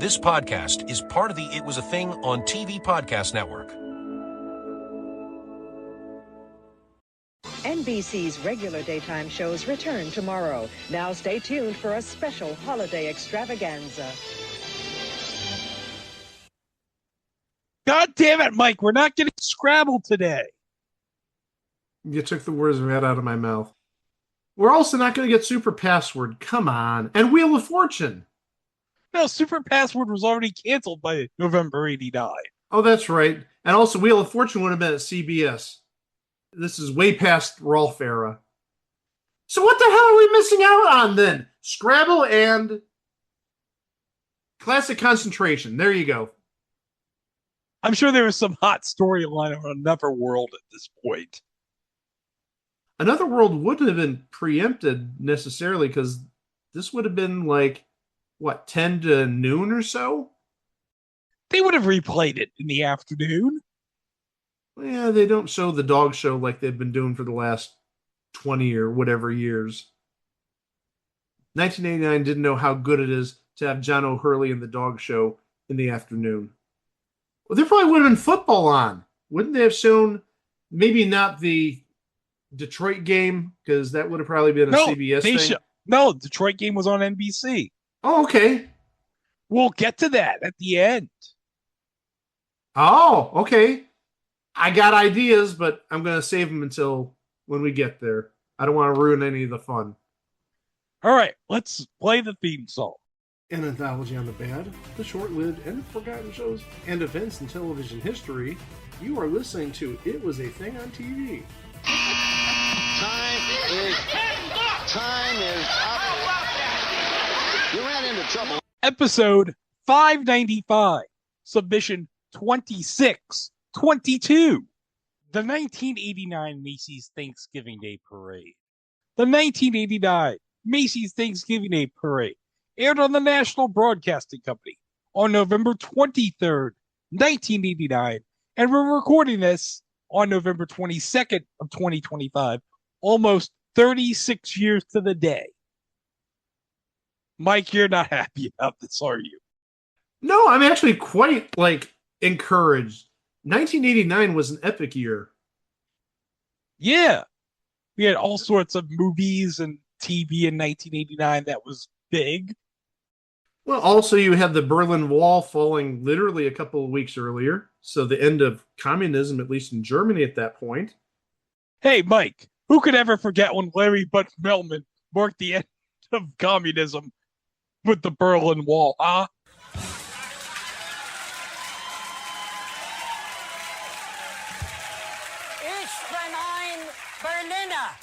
This podcast is part of the It Was a Thing on TV podcast network. NBC's regular daytime shows return tomorrow. Now stay tuned for a special holiday extravaganza. God damn it, Mike. We're not getting Scrabble today. You took the words right out of my mouth. We're also not going to get Super Password. Come on. And Wheel of Fortune. No, Super Password was already canceled by November 89. Oh, that's right. And also Wheel of Fortune would have been at CBS. This is way past Rolf era. So what the hell are we missing out on then? Scrabble and Classic Concentration. There you go. I'm sure there was some hot storyline on Another World at this point. Another World wouldn't have been preempted necessarily because this would have been like, what, 10 to noon or so? They would have replayed it in the afternoon. Yeah, they don't show the dog show like they've been doing for the last 20 or whatever years. 1989 didn't know how good it is to have John O'Hurley in the dog show in the afternoon. Well, there probably would have been football on. Wouldn't they have shown maybe not the Detroit game? Because that would have probably been a CBS thing. No, Detroit game was on NBC. Oh, okay. We'll get to that at the end. Oh, okay. I got ideas, but I'm going to save them until when we get there. I don't want to ruin any of the fun. All right, let's play the theme song. An anthology on the bad, the short-lived, and forgotten shows and events in television history. You are listening to It Was a Thing on TV. Time is up. You ran into trouble. Episode 595, submission 2622. The 1989 Macy's Thanksgiving Day Parade. The 1989 Macy's Thanksgiving Day Parade aired on the National Broadcasting Company on November 23rd, 1989, and we're recording this on November 22nd of 2025, almost 36 years to the day. Mike, you're not happy about this, are you? No, I'm actually quite, encouraged. 1989 was an epic year. Yeah. We had all sorts of movies and TV in 1989 that was big. Well, also you had the Berlin Wall falling literally a couple of weeks earlier, so the end of communism, at least in Germany at that point. Hey, Mike, who could ever forget when Larry Butch Melman marked the end of communism with the Berlin Wall, huh? Ich bin ein Berliner.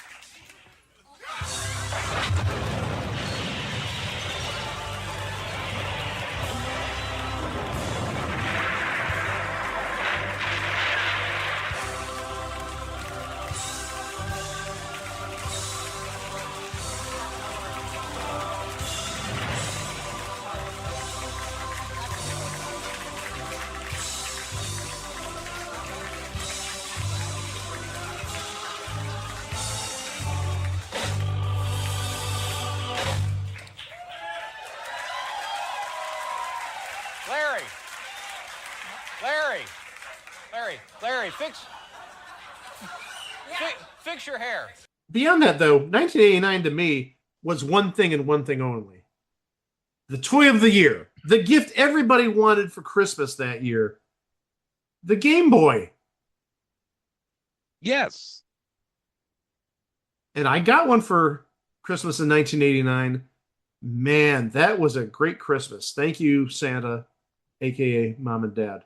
Larry, fix your hair. Beyond that, though, 1989 to me was one thing and one thing only. The toy of the year. The gift everybody wanted for Christmas that year. The Game Boy. Yes. And I got one for Christmas in 1989. Man, that was a great Christmas. Thank you, Santa, a.k.a. Mom and Dad.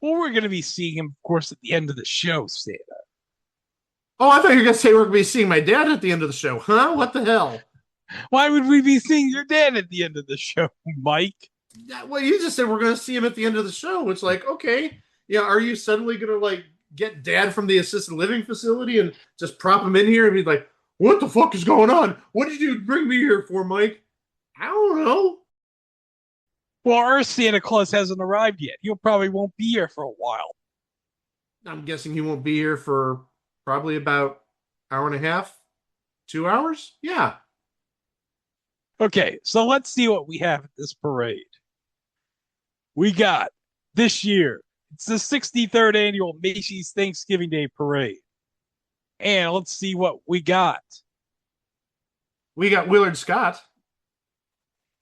Well, we're going to be seeing him, of course, at the end of the show, Santa. Oh, I thought you were going to say we're going to be seeing my dad at the end of the show. Huh? What the hell? Why would we be seeing your dad at the end of the show, Mike? Well, you just said we're going to see him at the end of the show. It's like, okay. Yeah, are you suddenly going to, get dad from the assisted living facility and just prop him in here and be like, what the fuck is going on? What did you bring me here for, Mike? I don't know. Well, our Santa Claus hasn't arrived yet. He probably won't be here for a while. I'm guessing he won't be here for probably about hour and a half, 2 hours? Yeah. Okay, so let's see what we have at this parade. We got this year, it's the 63rd annual Macy's Thanksgiving Day Parade. And let's see what we got. We got Willard Scott.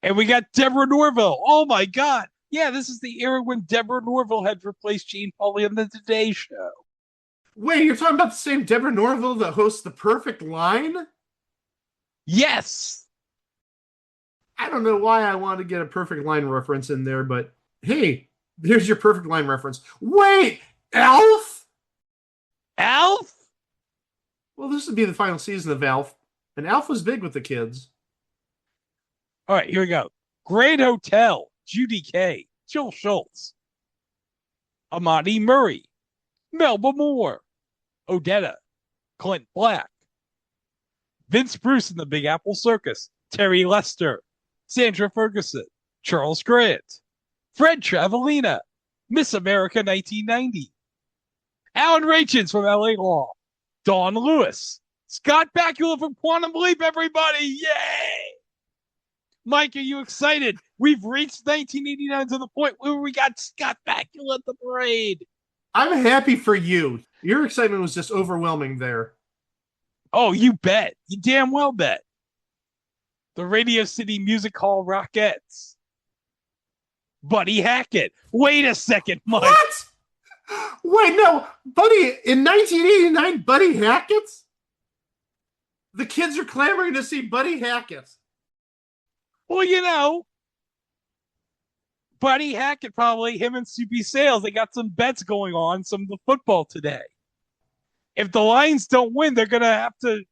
And we got Deborah Norville. Oh my God. Yeah, this is the era when Deborah Norville had replaced Gene Pauley on the Today Show. Wait, you're talking about the same Deborah Norville that hosts The Perfect Line? Yes. I don't know why I wanted to get a Perfect Line reference in there, but hey, there's your Perfect Line reference. Wait, Alf? Alf? Well, this would be the final season of Alf, and Alf was big with the kids. All right, here we go. Grand Hotel, Judy Kay, Jill Schultz, Amani Murray, Melba Moore, Odetta, Clint Black, Vince Bruce in the Big Apple Circus, Terry Lester, Sandra Ferguson, Charles Grant, Fred Travelina, Miss America 1990, Alan Rachins from LA Law, Dawn Lewis, Scott Bakula from Quantum Leap, everybody! Yay! Mike, are you excited? We've reached 1989 to the point where we got Scott Bakula at the parade. I'm happy for you. Your excitement was just overwhelming there. Oh, you bet. You damn well bet. The Radio City Music Hall Rockettes. Buddy Hackett. Wait a second, Mike. What? Wait, no. Buddy, in 1989, Buddy Hackett? The kids are clamoring to see Buddy Hackett. Well, you know, Buddy Hackett, probably him and Soupy Sales, they got some bets going on, some of the football today. If the Lions don't win, they're going to have to,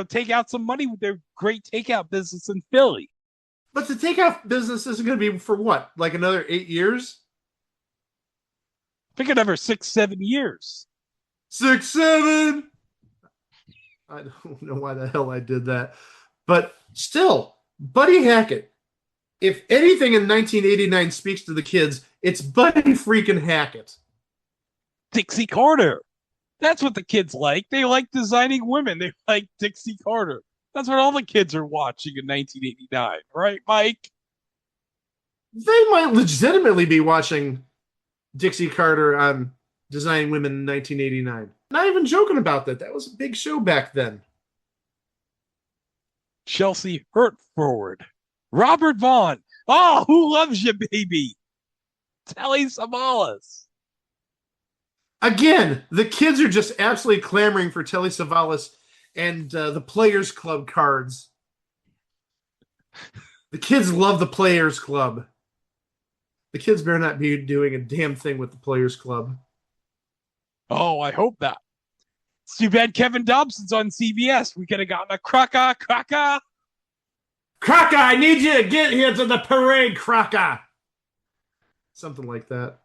take out some money with their great takeout business in Philly. But the takeout business isn't going to be for what? Like another 8 years? I think another 6-7 years. 6, 7. I don't know why the hell I did that. But still, Buddy Hackett. If anything in 1989 speaks to the kids, it's Buddy freaking Hackett. Dixie Carter. That's what the kids like. They like designing women. They like Dixie Carter. That's what all the kids are watching in 1989. Right, Mike? They might legitimately be watching Dixie Carter on Designing Women in 1989. Not even joking about that. That was a big show back then. Chelsea Hurtford. Robert Vaughn. Oh, Who Loves You, Baby? Telly Savalas. Again, the kids are just absolutely clamoring for Telly Savalas and the Players Club cards. The kids love the Players Club. The kids better not be doing a damn thing with the Players Club. Oh, I hope not. It's too bad Kevin Dobson's on CBS. We could have gotten a Crocker. Crocker, I need you to get here to the parade, Crocker. Something like that.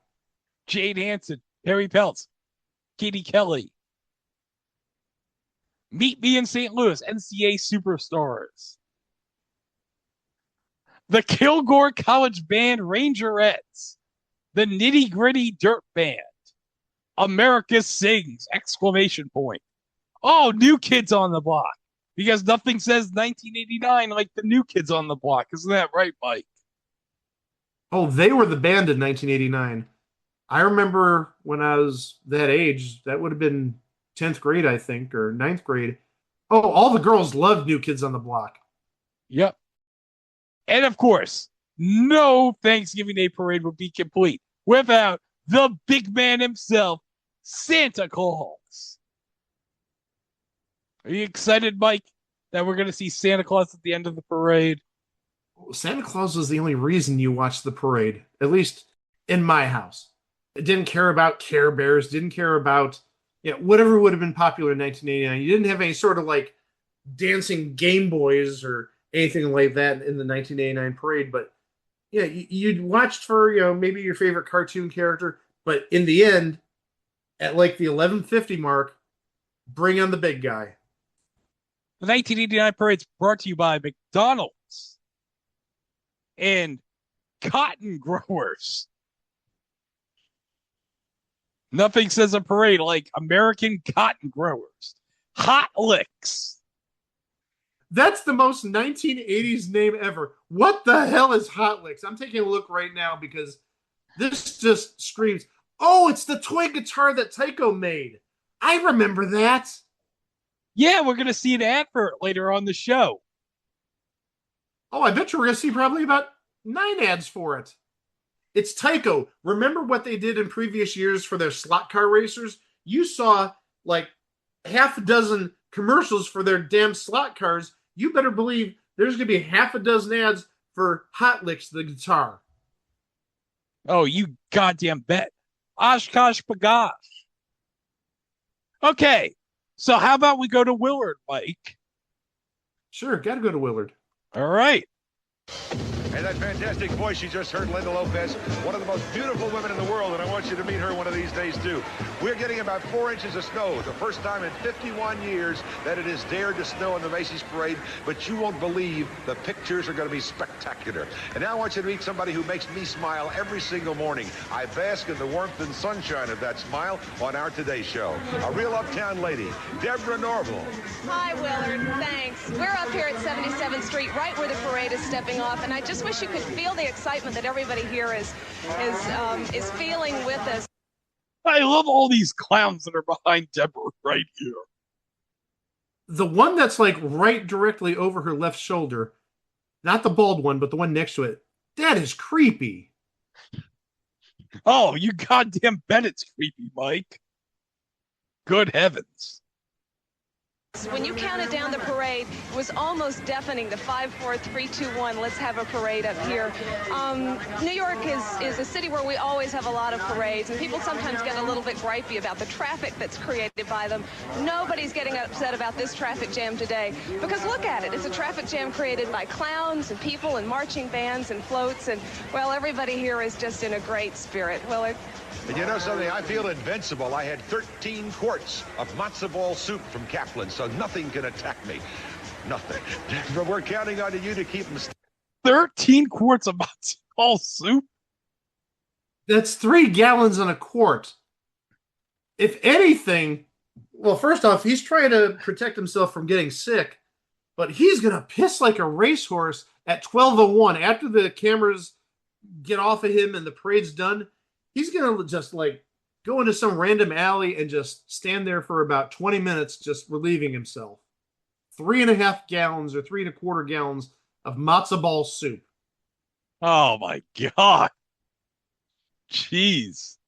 Jade Hanson, Harry Peltz, Katie Kelly. Meet Me in St. Louis, NCAA Superstars. The Kilgore College Band Rangerettes. The Nitty Gritty Dirt Band. America Sings! ! Oh, New Kids on the Block. Because nothing says 1989 like the New Kids on the Block. Isn't that right, Mike? Oh, they were the band in 1989. I remember when I was that age, that would have been 10th grade, I think, or 9th grade. Oh, all the girls loved New Kids on the Block. Yep. And of course, no Thanksgiving Day parade would be complete without the big man himself, Santa Claus. Are you excited, Mike, that we're going to see Santa Claus at the end of the parade? Santa Claus was the only reason you watched the parade, at least in my house. It didn't care about Care Bears, didn't care about whatever would have been popular in 1989. You didn't have any sort of like dancing Game Boys or anything like that in the 1989 parade. But yeah, you watched for maybe your favorite cartoon character. But in the end, at like the 11:50 mark, bring on the big guy. The 1989 parade's brought to you by McDonald's and cotton growers. Nothing says a parade like American cotton growers. Hot Licks. That's the most 1980s name ever. What the hell is Hot Licks? I'm taking a look right now because this just screams, oh, it's the toy guitar that Tycho made. I remember that. Yeah, we're going to see an ad for it later on the show. Oh, I bet you we're going to see probably about 9 ads for it. It's Tycho. Remember what they did in previous years for their slot car racers? You saw like half a dozen commercials for their damn slot cars. You better believe there's going to be half a dozen ads for Hot Licks, the guitar. Oh, you goddamn bet. Oshkosh Bagosh. Okay, so how about we go to Willard, Mike? Sure, got to go to Willard. All right. And that fantastic voice you just heard, Linda Lopez, one of the most beautiful women in the world, and I want you to meet her one of these days, too. We're getting about 4 inches of snow, the first time in 51 years that it has dared to snow in the Macy's Parade, but you won't believe the pictures are going to be spectacular. And now I want you to meet somebody who makes me smile every single morning. I bask in the warmth and sunshine of that smile on our Today Show. A real uptown lady, Deborah Norville. Hi, Willard. Thanks. We're up here at 77th Street, right where the parade is stepping off, and I just wish you could feel the excitement that everybody here is feeling with us. I love all these clowns that are behind Deborah right here. The one that's like right directly over her left shoulder, not the bald one, but the one next to it, that is creepy. Oh, you goddamn bet it's creepy, Mike. Good heavens. When you counted down the parade, it was almost deafening. The 5, 4, 3, 2, 1. Let's have a parade up here. New York is a city where we always have a lot of parades, and people sometimes get a little bit gripey about the traffic that's created by them. Nobody's getting upset about this traffic jam today, because look at it. It's a traffic jam created by clowns and people and marching bands and floats, and, well, everybody here is just in a great spirit. Willard? And you know something? I feel invincible. I had 13 quarts of matzo ball soup from Kaplan, so nothing can attack me. Nothing. But we're counting on you to keep them. 13 quarts of matzo ball soup? That's 3 gallons in a quart. If anything, well, first off, he's trying to protect himself from getting sick, but he's going to piss like a racehorse at 12:01 after the cameras get off of him and the parade's done. He's going to just like go into some random alley and just stand there for about 20 minutes, just relieving himself. 3.5 gallons or 3.25 gallons of matzo ball soup. Oh my God. Jeez.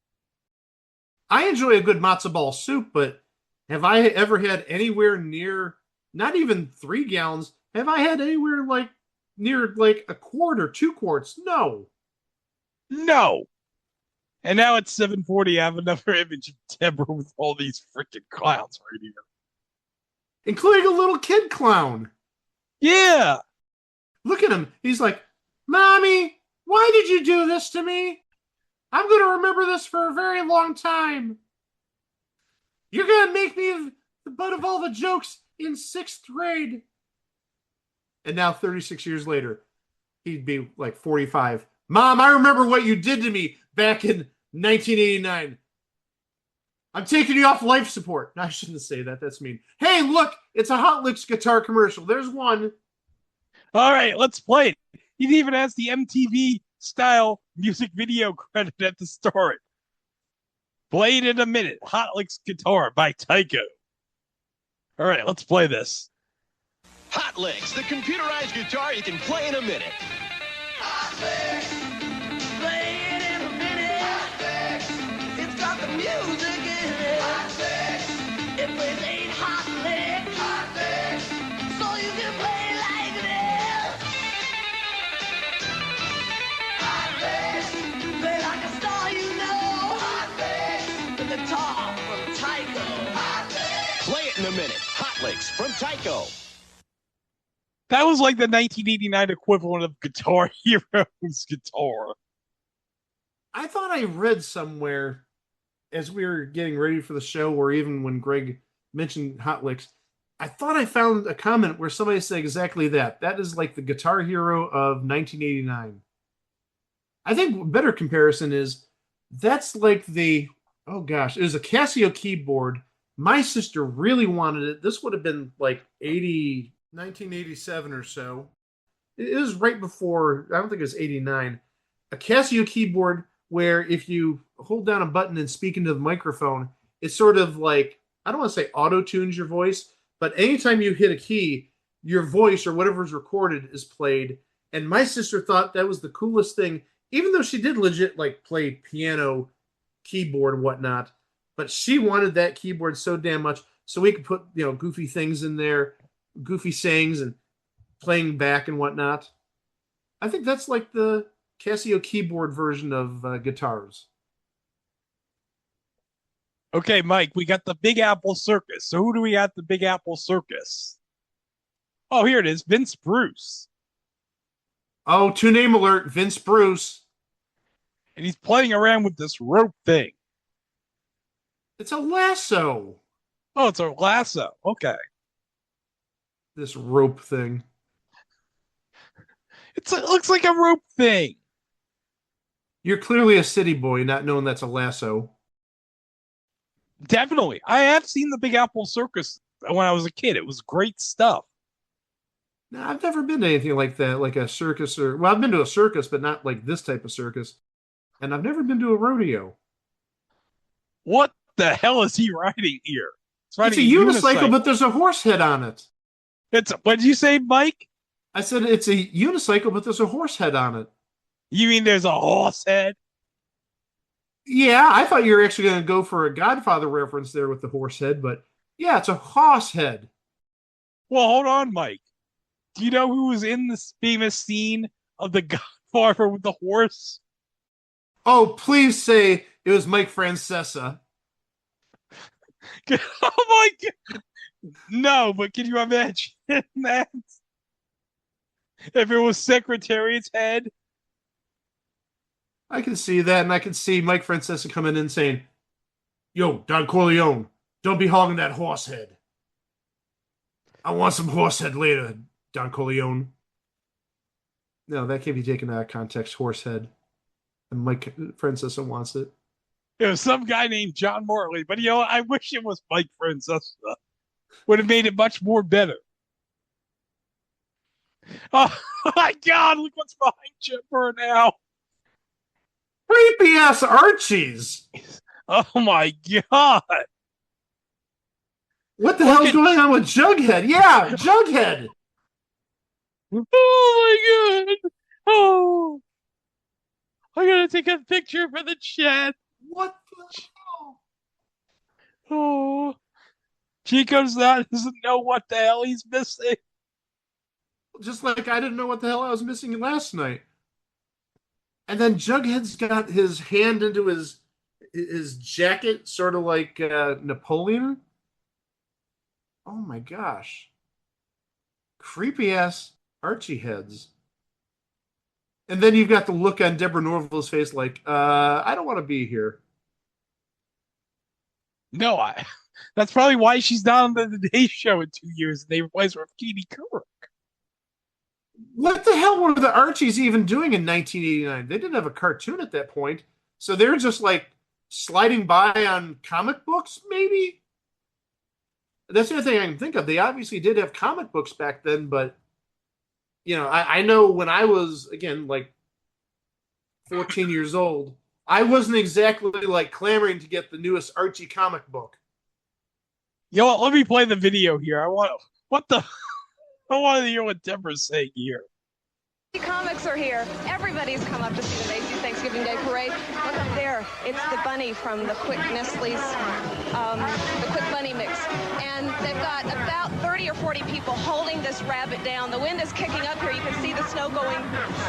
I enjoy a good matzo ball soup, but have I ever had anywhere near, not even 3 gallons, have I had anywhere like near like a quart or 2 quarts? No. No. And now it's 7:40. I have another image of Deborah with all these freaking clowns right here. Including a little kid clown. Yeah. Look at him. He's like, Mommy, why did you do this to me? I'm going to remember this for a very long time. You're going to make me the butt of all the jokes in 6th grade. And now 36 years later, he'd be like 45. Mom, I remember what you did to me back in 1989. I'm taking you off life support. No, I shouldn't say that. That's mean. Hey, look, it's a Hot Licks guitar commercial. There's one. All right, let's play it. It even has the MTV style music video credit at the start. Play it in a minute. Hot Licks Guitar by Tycho. All right, let's play this. Hot Licks, the computerized guitar you can play in a minute. Hot Licks, play it in a minute. Hot Licks, it's got the music in it. Hot Licks, it plays 8 hot licks. Hot Licks, so you can play like this. Hot Licks, play like a star, you know. Hot Licks, the guitar from Tycho. Hot Licks, Play it in a minute. Hot Licks from Tycho. That was like the 1989 equivalent of Guitar Hero's guitar. I thought I read somewhere as we were getting ready for the show, or even when Greg mentioned Hot Licks, I thought I found a comment where somebody said exactly that. That is like the Guitar Hero of 1989. I think a better comparison is that's like the, oh gosh, it was a Casio keyboard. My sister really wanted it. This would have been like 80, 1987 or so. It was right before, I don't think it was 89, a Casio keyboard where if you hold down a button and speak into the microphone, it's sort of like, I don't want to say auto-tunes your voice, but anytime you hit a key, your voice or whatever's recorded is played. And my sister thought that was the coolest thing, even though she did legit like play piano, keyboard, and whatnot. But she wanted that keyboard so damn much, so we could put, goofy things in there, goofy sayings and playing back and whatnot. I think that's like the Casio keyboard version of guitars. Okay, Mike, we got the Big Apple Circus. So who do we at the Big Apple Circus? Oh, here it is, Vince Bruce. Oh, to name alert, Vince Bruce. And he's playing around with this rope thing. It's a lasso. Oh, it's a lasso. Okay. This rope thing. It looks like a rope thing. You're clearly a city boy, not knowing that's a lasso. Definitely. I have seen the Big Apple Circus when I was a kid. It was great stuff. No, I've never been to anything like that, like a circus well, I've been to a circus, but not like this type of circus. And I've never been to a rodeo. What the hell is he riding here? It's a unicycle, but there's a horse head on it. What did you say, Mike? I said it's a unicycle, but there's a horse head on it. You mean there's a horse head? Yeah, I thought you were actually going to go for a Godfather reference there with the horse head, but yeah, it's a horse head. Well, hold on, Mike. Do you know who was in this famous scene of the Godfather with the horse? Oh, please say it was Mike Francesa. Oh my God. No, but can you imagine that? If it was Secretariat's head? I can see that, and I can see Mike Francesa coming in saying, "Yo, Don Corleone, don't be hogging that horse head. I want some horse head later, Don Corleone." No, that can't be taken out of context, horse head. And Mike Francesa wants it. It was some guy named John Morley, but I wish it was Mike Francesa. Would have made it much more better. Oh my God, look what's behind Chipper now. Creepy ass Archies. Oh my God. What the hell's going on with Jughead? Yeah, Jughead. Oh my God. Oh. I gotta take a picture for the chat. What the hell? Oh. Chico doesn't know what the hell he's missing. Just like I didn't know what the hell I was missing last night. And then Jughead's got his hand into his jacket, sort of like Napoleon. Oh my gosh. Creepy ass Archie heads. And then you've got the look on Deborah Norville's face like, I don't want to be here. No, that's probably why she's not on the Today Show in 2 years and they replaced her with Katie Couric. What the hell were the Archies even doing in 1989? They didn't have a cartoon at that point. So they're just like sliding by on comic books, maybe? That's the only thing I can think of. They obviously did have comic books back then, but I know when I was, again, like 14 years old, I wasn't exactly like clamoring to get the newest Archie comic book. You know what? Let me play the video here. I want to hear what Deborah's saying here. Comics are here. Everybody's come up to see the Macy's Thanksgiving Day Parade. Look up there. It's the bunny from the Quick Nestle's, the Quick Bunny Mix. And they've got about 30 or 40 people holding this rabbit down. The wind is kicking up here. You can see the snow going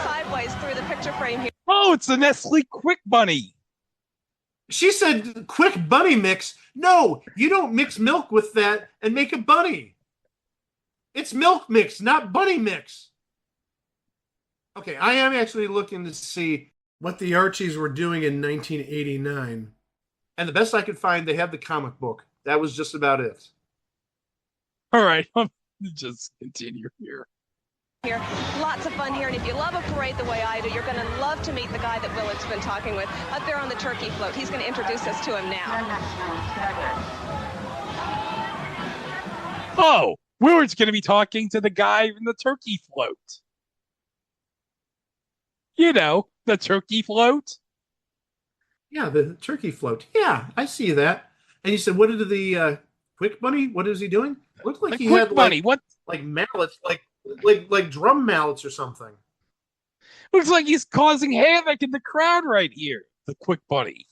sideways through the picture frame here. Oh, it's the Nestle Quick Bunny. She said Quick Bunny Mix. No, you don't mix milk with that and make a bunny. It's milk mix, not bunny mix. Okay, I am actually looking to see what the Archies were doing in 1989. And the best I could find, they had the comic book. That was just about it. All right, just continue here. Here, lots of fun here, and if you love a parade the way I do, you're going to love to meet the guy that Willard's been talking with up there on the turkey float. He's going to introduce us to him now. Oh, Willard's going to be talking to the guy in the turkey float. You know, the turkey float. Yeah, the turkey float. Yeah, I see that. And you said, what did the Quick Bunny? What is he doing? Looked like The he Quick had Bunny, what? like mallets, like drum mallets or something. Looks like he's causing havoc in the crowd right here. The Quick Bunny.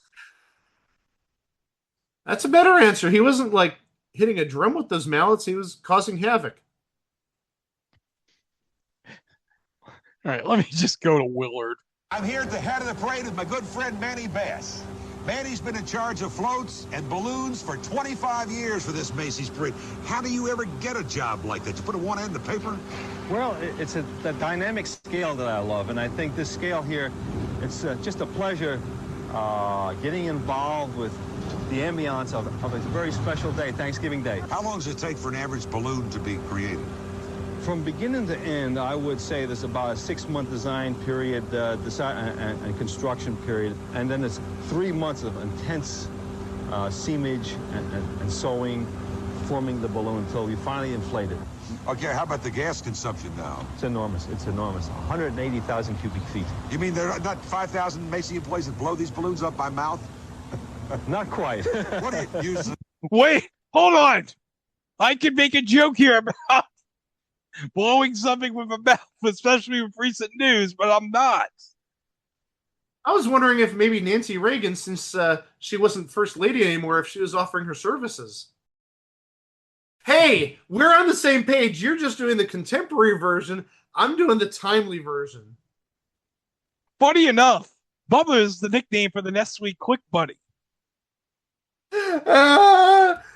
That's a better answer. He wasn't like hitting a drum with those mallets. He was causing havoc. All right, let me just go to Willard. I'm here at the head of the parade with my good friend Manny Bass. Manny's been in charge of floats and balloons for 25 years for this Macy's parade. How do you ever get a job like that? You put a one end in the paper? Well, it's the dynamic scale that I love, and I think this scale here, it's just a pleasure getting involved with the ambiance of a very special day, Thanksgiving Day. How long does it take for an average balloon to be created? From beginning to end, I would say there's about a 6-month design period, and construction period, and then it's 3 months of intense seamage and sewing, forming the balloon until you finally inflate it. Okay, how about the gas consumption now? It's enormous. It's enormous. 180,000 cubic feet. You mean there are not 5,000 Macy employees that blow these balloons up by mouth? Not quite. What do you use? Wait, hold on. I could make a joke here about blowing something with a mouth, especially with recent news, but I'm not. I was wondering if maybe Nancy Reagan, since she wasn't first lady anymore, if she was offering her services. Hey, we're on the same page. You're just doing the contemporary version. I'm doing the timely version. Funny enough, Bubba is the nickname for the Nestle Quick Bunny.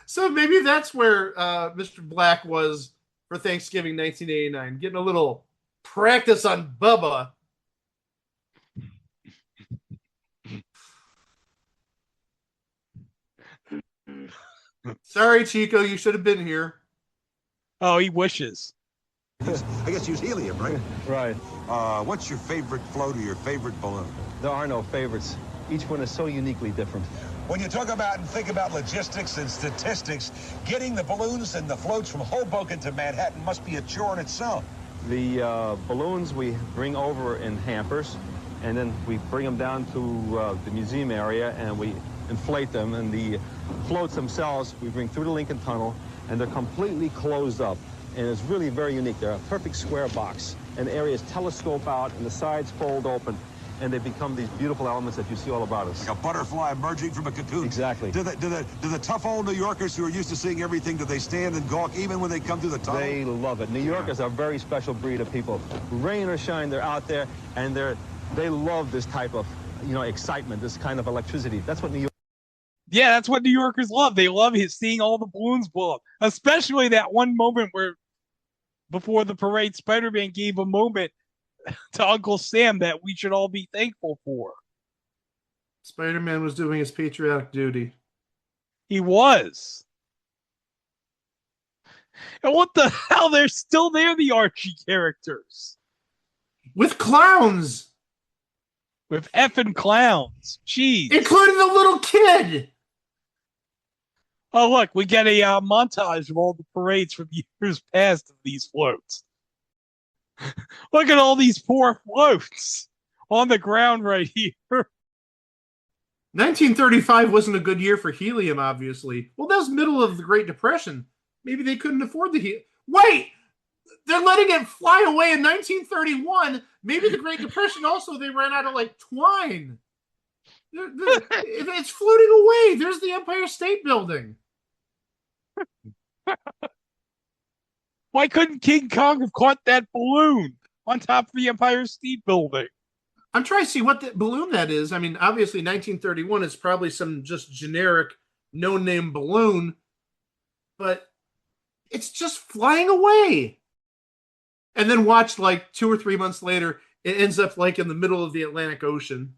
So maybe that's where Mr. Black was for Thanksgiving 1989, getting a little practice on Bubba. Sorry, Chico, you should have been here. Oh, he wishes. I guess use helium, right? Right. What's your favorite float or your favorite balloon? There are no favorites. Each one is so uniquely different. When you talk about and think about logistics and statistics, getting the balloons and the floats from Hoboken to Manhattan must be a chore in itself. The balloons we bring over in hampers, and then we bring them down to the museum area, and we inflate them. And the floats themselves, we bring through the Lincoln Tunnel, and they're completely closed up. And it's really very unique. They're a perfect square box, and the areas telescope out, and the sides fold open, and they become these beautiful elements that you see all about us. Like a butterfly emerging from a cocoon. Exactly. Do the tough old New Yorkers who are used to seeing everything, do they stand and gawk even when they come through the tunnel? They love it. New Yorkers are a very special breed of people. Rain or shine, they're out there, and they love this type of, excitement, this kind of electricity. That's what New York. Yeah, that's what New Yorkers love. They love seeing all the balloons blow up, especially that one moment where, before the parade, Spider-Man gave a moment to Uncle Sam that we should all be thankful for. Spider-Man was doing his patriotic duty. He was. And what the hell? They're still there, the Archie characters. With clowns! With effing clowns. Jeez. Including the little kid! Oh, look, we get a montage of all the parades from years past of these floats. Look at all these poor floats on the ground right here. 1935 wasn't a good year for helium, obviously. Well, that was middle of the Great Depression. Maybe they couldn't afford the helium. Wait! They're letting it fly away in 1931. Maybe the Great Depression also, they ran out of, twine. It's floating away. There's the Empire State Building. Why couldn't King Kong have caught that balloon on top of the Empire State Building? I'm trying to see what the balloon that is. I mean, obviously 1931 is probably some just generic no-name balloon, but it's just flying away. And then watch 2 or 3 months later, it ends up in the middle of the Atlantic Ocean.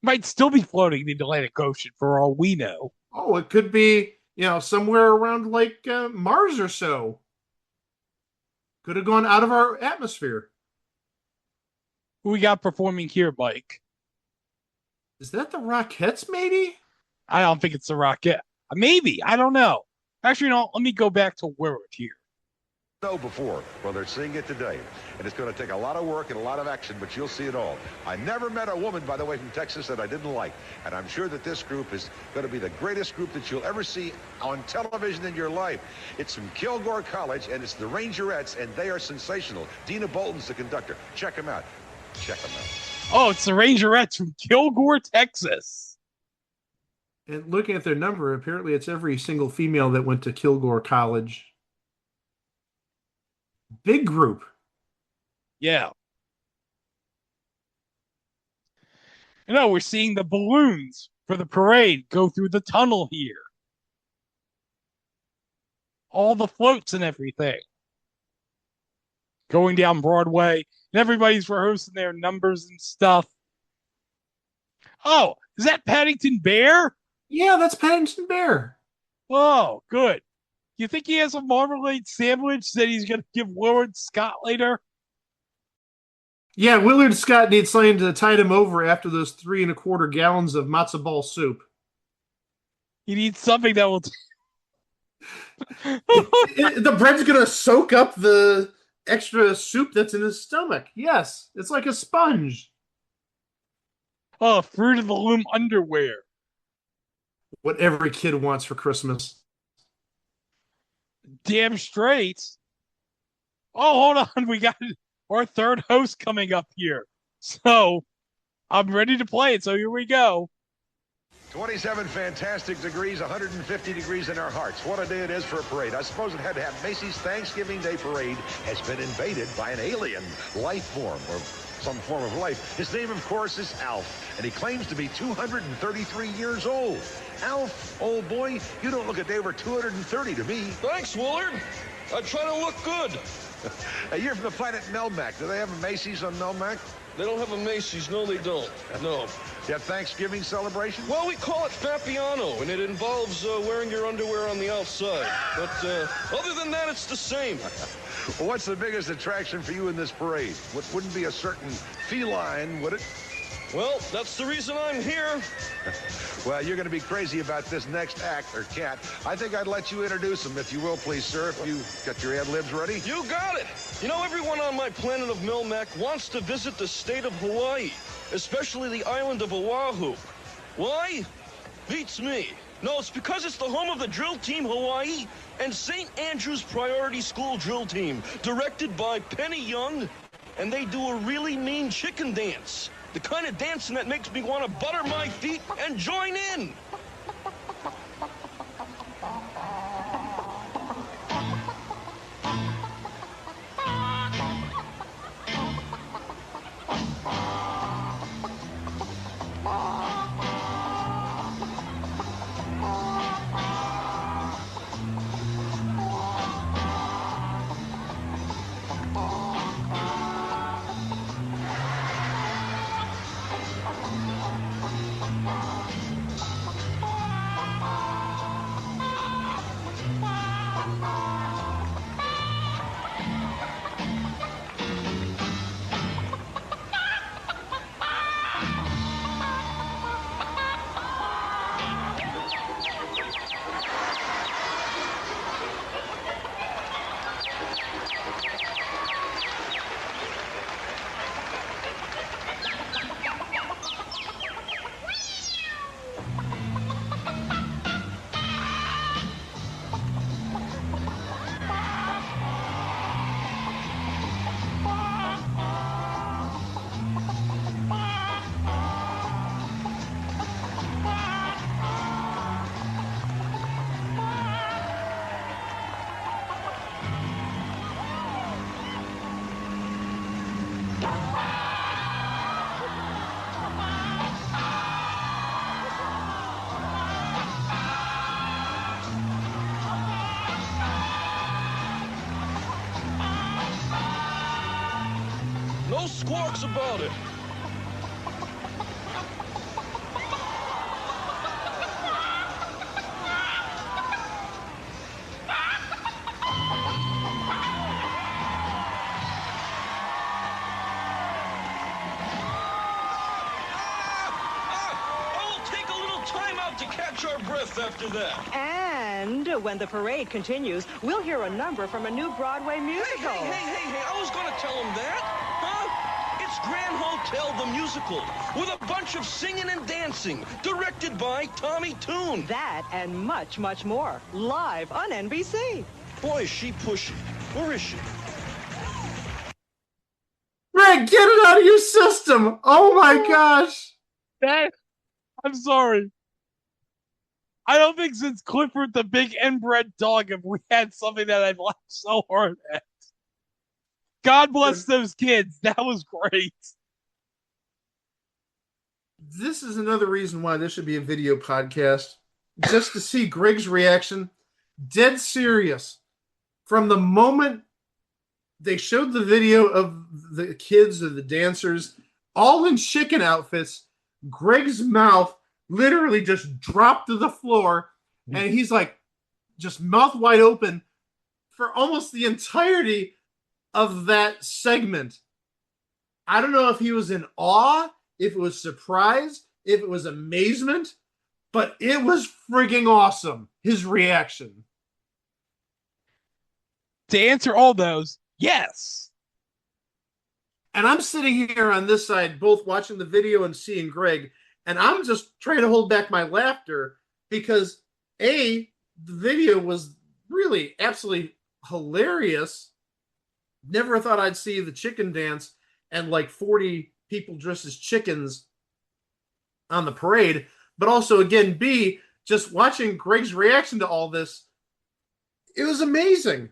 Might still be floating in the Atlantic Ocean for all we know. Oh, it could be, somewhere around Mars or so. Could have gone out of our atmosphere. Who we got performing here, Mike? Is that the Rockettes, maybe? I don't think it's the Rocket. Maybe. I don't know. Actually, no, let me go back to Willard here. Before. Well, they're seeing it today. And it's going to take a lot of work and a lot of action, but you'll see it all. I never met a woman, by the way, from Texas that I didn't like. And I'm sure that this group is going to be the greatest group that you'll ever see on television in your life. It's from Kilgore College, and it's the Rangerettes, and they are sensational. Dina Bolton's the conductor. Check them out. Check them out. Oh, it's the Rangerettes from Kilgore, Texas. And looking at their number, apparently it's every single female that went to Kilgore College. Big group. Yeah. We're seeing the balloons for the parade go through the tunnel here. All the floats and everything. Going down Broadway. And everybody's rehearsing their numbers and stuff. Oh, is that Paddington Bear? Yeah, that's Paddington Bear. Oh, good. You think he has a marmalade sandwich that he's going to give Willard Scott later? Yeah, Willard Scott needs something to tide him over after those 3 1/4 gallons of matzo ball soup. He needs something that will... The bread's going to soak up the extra soup that's in his stomach. Yes, it's like a sponge. Oh, Fruit of the Loom underwear. What every kid wants for Christmas. Damn straight. Oh, hold on. We got our third host coming up here. So, I'm ready to play it. So, here we go. 27 fantastic degrees, 150 degrees in our hearts. What a day it is for a parade. I suppose it had to have Macy's Thanksgiving Day Parade has been invaded by an alien life form or some form of life. His name, of course, is Alf, and he claims to be 233 years old. Alf, old boy, you don't look a day over 230 to me. Thanks, Willard. I try to look good. Hey, you're from the planet Melmac. Do they have a Macy's on Melmac? They don't have a Macy's. No, they don't. No. You have Thanksgiving celebration? Well, we call it Fapiano, and it involves wearing your underwear on the outside. But other than that, it's the same. Well, what's the biggest attraction for you in this parade? Wouldn't be a certain feline, would it? Well, that's the reason I'm here. Well, you're going to be crazy about this next act, or cat. I think I'd let you introduce him, if you will, please, sir, if you got your ad-libs ready. You got it. You know, everyone on my planet of Melmac wants to visit the state of Hawaii, especially the island of Oahu. Why? Beats me. No, it's because it's the home of the drill team Hawaii and St. Andrew's Priority School drill team, directed by Penny Young, and they do a really mean chicken dance. The kind of dancing that makes me want to butter my feet and join in. No squawks about it. I will take a little time out to catch catch our breath after that. And when the parade continues, we'll hear a number from a new Broadway musical. Hey, I was going to tell him that. Huh? It's Grand Hotel the Musical with a bunch of singing and dancing, directed by Tommy Tune. That and much, much more, live on NBC. Boy, is she pushy. Where is she? Greg, get it out of your system. Oh my gosh. I'm sorry. I don't think since Clifford the Big Inbred Dog have we had something that I've laughed so hard at. God bless those kids. That was great. This is another reason why this should be a video podcast. Just to see Greg's reaction. Dead serious. From the moment they showed the video of the kids or the dancers all in chicken outfits, Greg's mouth literally just dropped to the floor, and he's like just mouth wide open for almost the entirety of that segment. I don't know if he was in awe, if it was surprise, if it was amazement, but it was frigging awesome, his reaction. To answer all those, yes. And I'm sitting here on this side, both watching the video and seeing Greg, and I'm just trying to hold back my laughter because, A, the video was really absolutely hilarious. Never thought I'd see the chicken dance and like 40 people dressed as chickens on the parade. But also, again, B, just watching Greg's reaction to all this, it was amazing.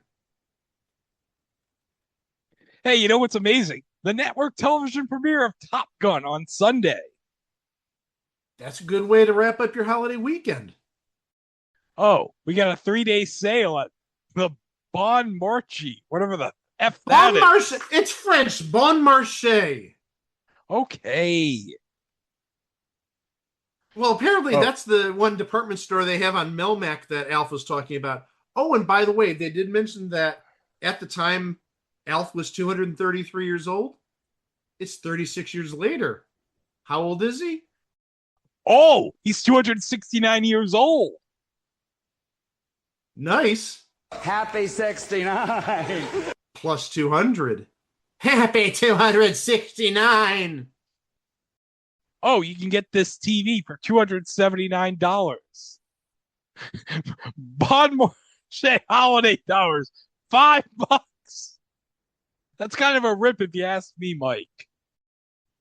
Hey, you know what's amazing? The network television premiere of Top Gun on Sunday. That's a good way to wrap up your holiday weekend. Oh, we got a 3-day sale at the Bon Marché, whatever the F that Bon Marché. It's French. Bon Marché. Okay. Well, apparently that's the one department store they have on Melmac that Alf was talking about. Oh, and by the way, they did mention that at the time Alf was 233 years old. It's 36 years later. How old is he? Oh, he's 269 years old. Nice. Happy 69. Plus 200. Happy 269. Oh, you can get this TV for $279. Bon Marché holiday towers, $5. That's kind of a rip if you ask me, Mike.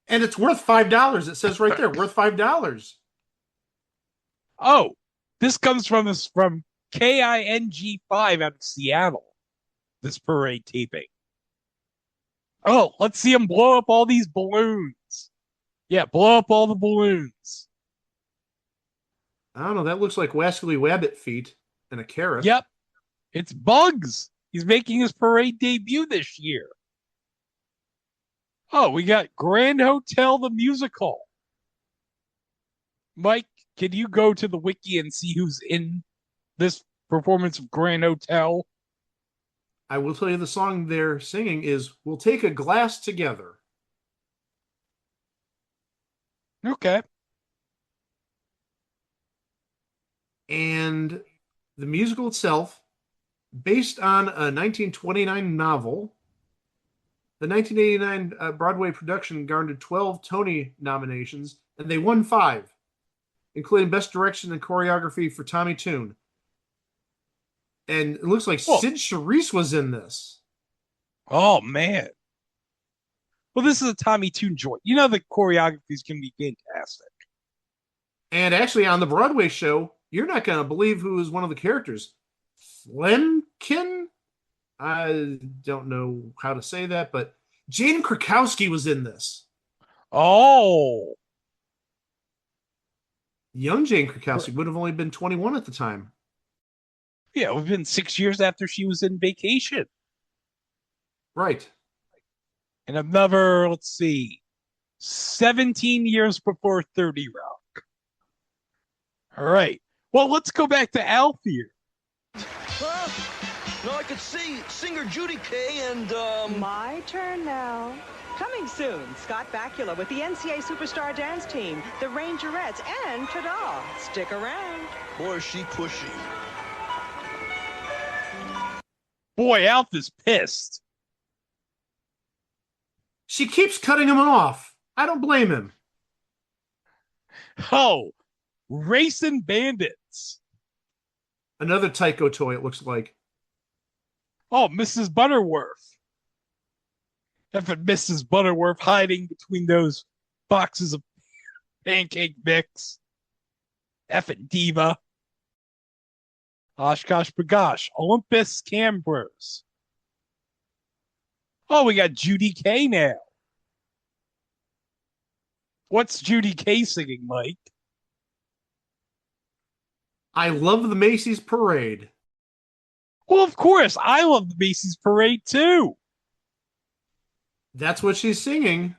And it's worth $5. It says right there, worth $5. Oh, this comes from KING5 out of Seattle. This parade taping. Oh, let's see them blow up all these balloons. Yeah, blow up all the balloons. I don't know. That looks like Wascally Wabbit feet and a carrot. Yep. It's Bugs. He's making his parade debut this year. Oh, we got Grand Hotel the Musical. Mike, can you go to the wiki and see who's in this performance of Grand Hotel? I will tell you the song they're singing is We'll Take a Glass Together. Okay. And the musical itself, based on a 1929 novel, the 1989 Broadway production garnered 12 Tony nominations, and they won 5, including Best Direction and Choreography for Tommy Tune. And it looks like Sid Charisse was in this. Oh, man. Well, this is a Tommy Tune joint. You know the choreography is going to be fantastic. And actually, on the Broadway show, you're not going to believe who is one of the characters. Flemkin? I don't know how to say that, but Jane Krakowski was in this. Oh. Young Jane Krakowski would have only been 21 at the time. Yeah, it would have been 6 years after she was in Vacation. Right. And another, 17 years before 30 Rock. All right. Well, let's go back to Alf here. Now I could see singer Judy Kay and, My turn now. Coming soon, Scott Bakula with the NCAA Superstar Dance Team, the Rangerettes, and ta-da! Stick around. Boy, is she pushy. Boy, Alf is pissed. She keeps cutting him off. I don't blame him. Oh, racing bandits. Another Tycho toy, it looks like. Oh, Mrs. Butterworth. Effing Mrs. Butterworth hiding between those boxes of pancake mix. Effing diva. Oshkosh Bagosh. Olympus Cambers. Oh, we got Judy Kay now. What's Judy Kay singing, Mike? I love the Macy's parade. Well, of course. I love the Macy's parade, too. That's what she's singing.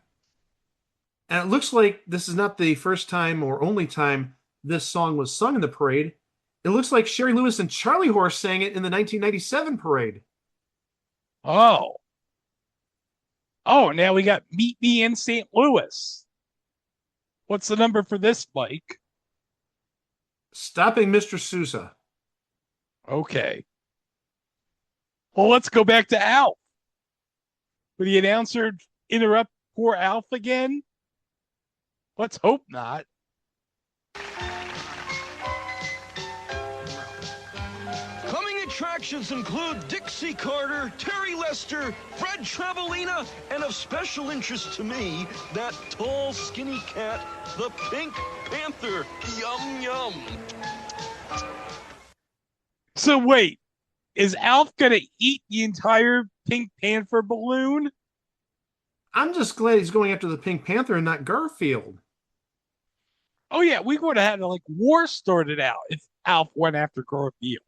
And it looks like this is not the first time or only time this song was sung in the parade. It looks like Sherry Lewis and Charlie Horse sang it in the 1997 parade. Oh. Oh, now we got Meet Me in St. Louis. What's the number for this, Mike? Stopping Mr. Sousa. Okay. Well, let's go back to Alf. Will the announcer interrupt poor Alf again? Let's hope not. Coming attractions include Dixie Carter, Terry Lester, Fred Travelina, and of special interest to me, that tall, skinny cat, the Pink Panther. Yum, yum. So wait, is Alf going to eat the entire Pink Panther balloon? I'm just glad he's going after the Pink Panther and not Garfield. Oh yeah, we would have had war started out if Alf went after Garfield.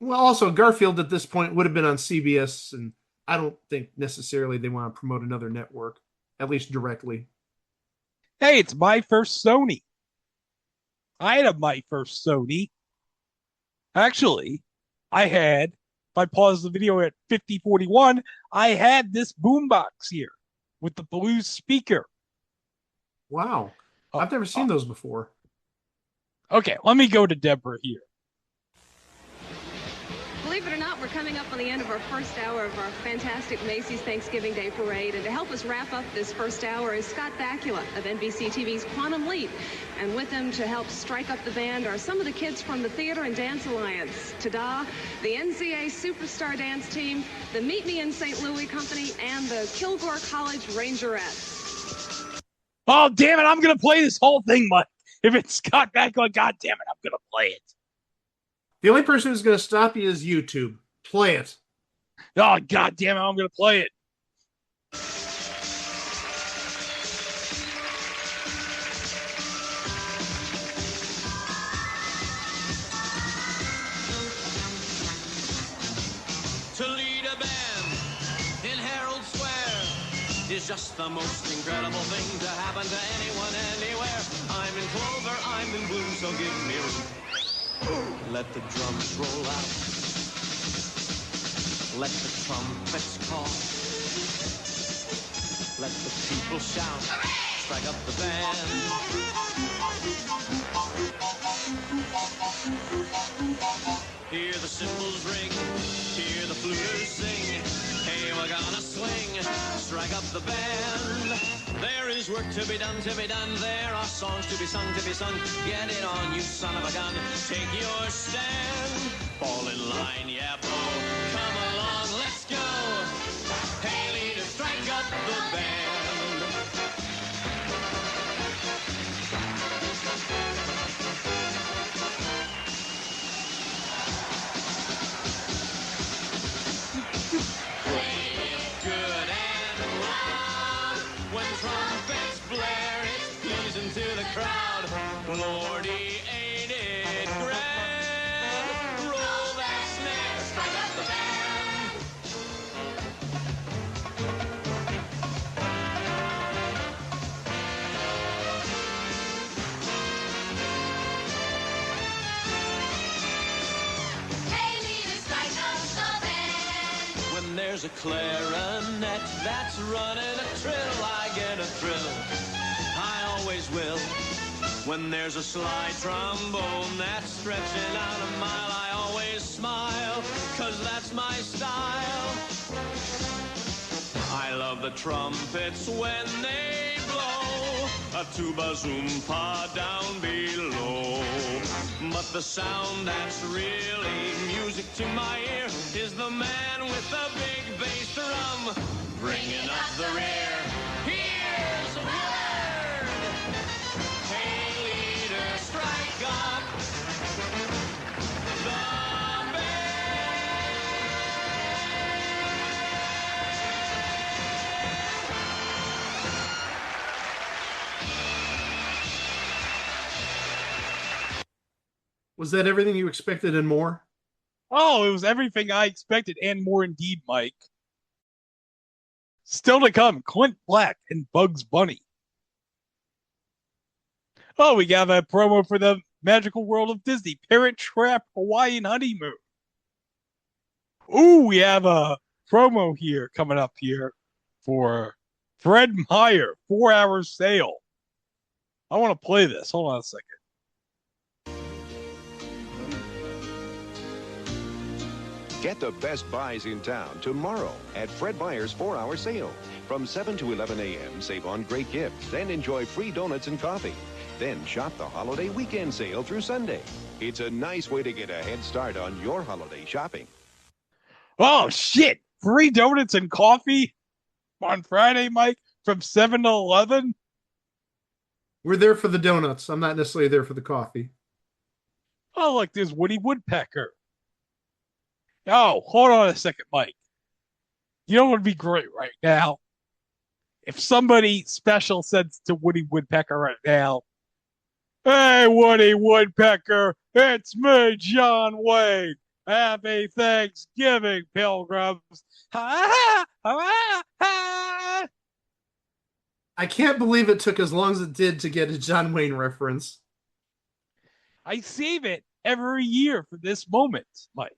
Well, also, Garfield at this point would have been on CBS, and I don't think necessarily they want to promote another network, at least directly. Hey, it's my first Sony. I had my first Sony. Actually, if I pause the video at 5041, I had this boombox here with the blue speaker. Wow. I've never seen those before. Okay, let me go to Deborah here. Believe it or not, we're coming up on the end of our first hour of our fantastic Macy's Thanksgiving Day Parade. And to help us wrap up this first hour is Scott Bakula of NBC TV's Quantum Leap. And with him to help strike up the band are some of the kids from the Theater and Dance Alliance, ta-da, the NCAA Superstar Dance Team, the Meet Me in St. Louis Company, and the Kilgore College Rangerettes. Oh, damn it, I'm going to play this whole thing, Mike. If it's Scott Bakula, God damn it, I'm going to play it. The only person who's going to stop you is YouTube. Play it. Oh, God damn it, I'm going to play it. To lead a band in Herald Square is just the most incredible thing to happen to anyone, anywhere. I'm in clover, I'm in bloom, so give me room. Let the drums roll out. Let the trumpets call. Let the people shout. Strike up the band. Hear the cymbals ring. Hear the fluters sing. Hey, we're gonna swing. Strike up the band. There is work to be done, to be done. There are songs to be sung, to be sung. Get it on, you son of a gun. Take your stand. Fall in line, yeah, bro. Come along, let's go. Hey, leader, strike up the band. Crowd, Lordy, ain't it grand? Roll that snare, strike up the band. there's a clarinet that's running a trill, I get a thrill. I always will. When there's a slide trombone that's stretching out a mile, I always smile, 'cause that's my style. I love the trumpets when they blow, a tuba zoom-pa down below. But the sound that's really music to my ear is the man with the big bass drum, bringing up the rear. Here's a word. Hey, leader, strike up the Was that everything you expected and more? Oh, it was everything I expected and more indeed, Mike. Still to come, Clint Black and Bugs Bunny. Oh, we got a promo for the Magical World of Disney, Parent Trap Hawaiian Honeymoon. Ooh, we have a promo here coming up here for Fred Meyer, 4-hour sale. I want to play this. Hold on a second. Get the best buys in town tomorrow at Fred Meyer's 4-hour sale. From 7 to 11 a.m., save on great gifts, then enjoy free donuts and coffee. Then shop the holiday weekend sale through Sunday. It's a nice way to get a head start on your holiday shopping. Oh, shit. Free donuts and coffee on Friday, Mike, from 7 to 11? We're there for the donuts. I'm not necessarily there for the coffee. Oh, look, there's Woody Woodpecker. Oh, hold on a second, Mike. You know what would be great right now? If somebody special said to Woody Woodpecker right now, "Hey, Woody Woodpecker, it's me, John Wayne. Happy Thanksgiving, pilgrims." Ha, ha, ha. I can't believe it took as long as it did to get a John Wayne reference. I save it every year for this moment, Mike.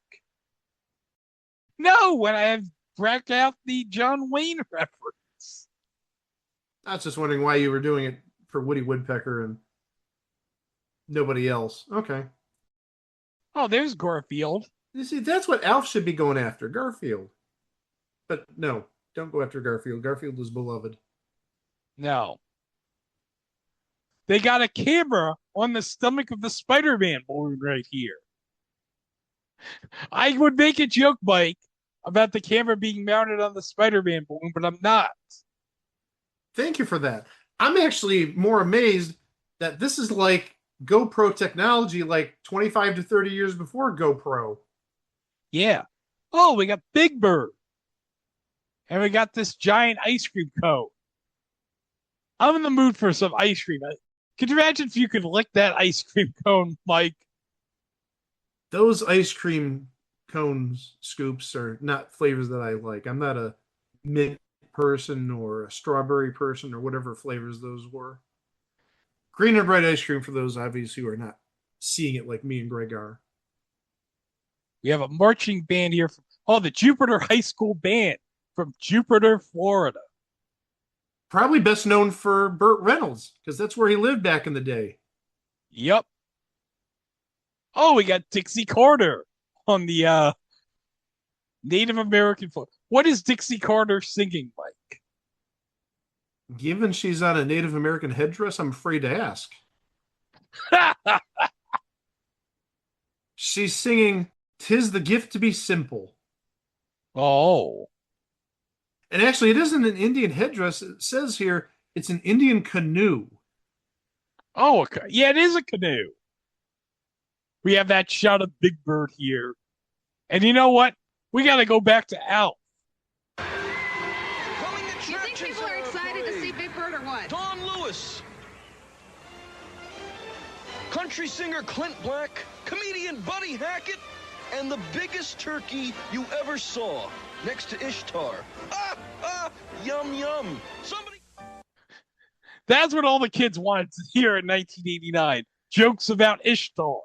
No, when I have brought out the John Wayne reference. I was just wondering why you were doing it for Woody Woodpecker and nobody else. Okay. Oh, there's Garfield. You see, that's what Alf should be going after, Garfield. But no, don't go after Garfield. Garfield is beloved. No. They got a camera on the stomach of the Spider-Man balloon right here. I would make a joke, Mike, about the camera being mounted on the Spider-Man balloon, but I'm not. Thank you for that. I'm actually more amazed that this is like GoPro technology like 25 to 30 years before GoPro. Yeah. Oh, we got Big Bird. And we got this giant ice cream cone. I'm in the mood for some ice cream. Could you imagine if you could lick that ice cream cone, Mike? Those ice cream cones scoops are not flavors that I like. I'm not a mint person or a strawberry person or whatever flavors those were. Green and bright ice cream for those obviously who are not seeing it like me and Greg are. We have a marching band here from the Jupiter High School Band from Jupiter, Florida. Probably best known for Burt Reynolds, because that's where he lived back in the day. Yep. Oh, we got Dixie Carter on the Native American folk. What is Dixie Carter singing, Mike? Given she's on a Native American headdress, I'm afraid to ask. She's singing "'Tis the Gift to Be Simple." Oh. And actually, it isn't an Indian headdress. It says here it's an Indian canoe. Oh, okay. Yeah, it is a canoe. We have that shot of Big Bird here. And you know what? We got to go back to Alf. You think people are excited to see Big Bird or what? Don Lewis. Country singer Clint Black, comedian Buddy Hackett, and the biggest turkey you ever saw, next to Ishtar. Yum, yum. Somebody... That's what all the kids wanted to hear in 1989. Jokes about Ishtar.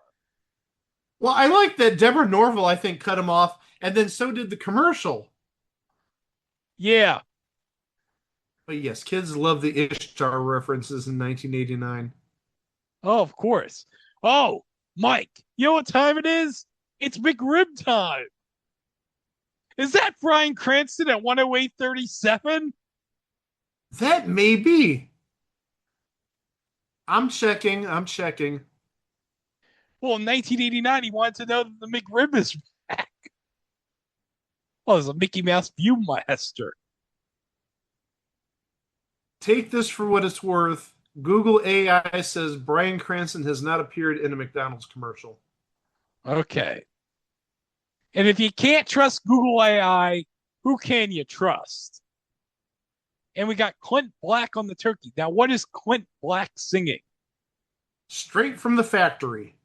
Well, I like that Deborah Norville, I think, cut him off, and then so did the commercial. Yeah. But yes, kids love the Ishtar references in 1989. Oh, of course. Oh, Mike, you know what time it is? It's McRib time. Is that Bryan Cranston at 108.37? That may be. I'm checking. Well, in 1989, he wanted to know that the McRib is back. Oh, it's a Mickey Mouse Viewmaster. Take this for what it's worth. Google AI says Bryan Cranston has not appeared in a McDonald's commercial. Okay. And if you can't trust Google AI, who can you trust? And we got Clint Black on the turkey. Now, what is Clint Black singing? Straight from the factory.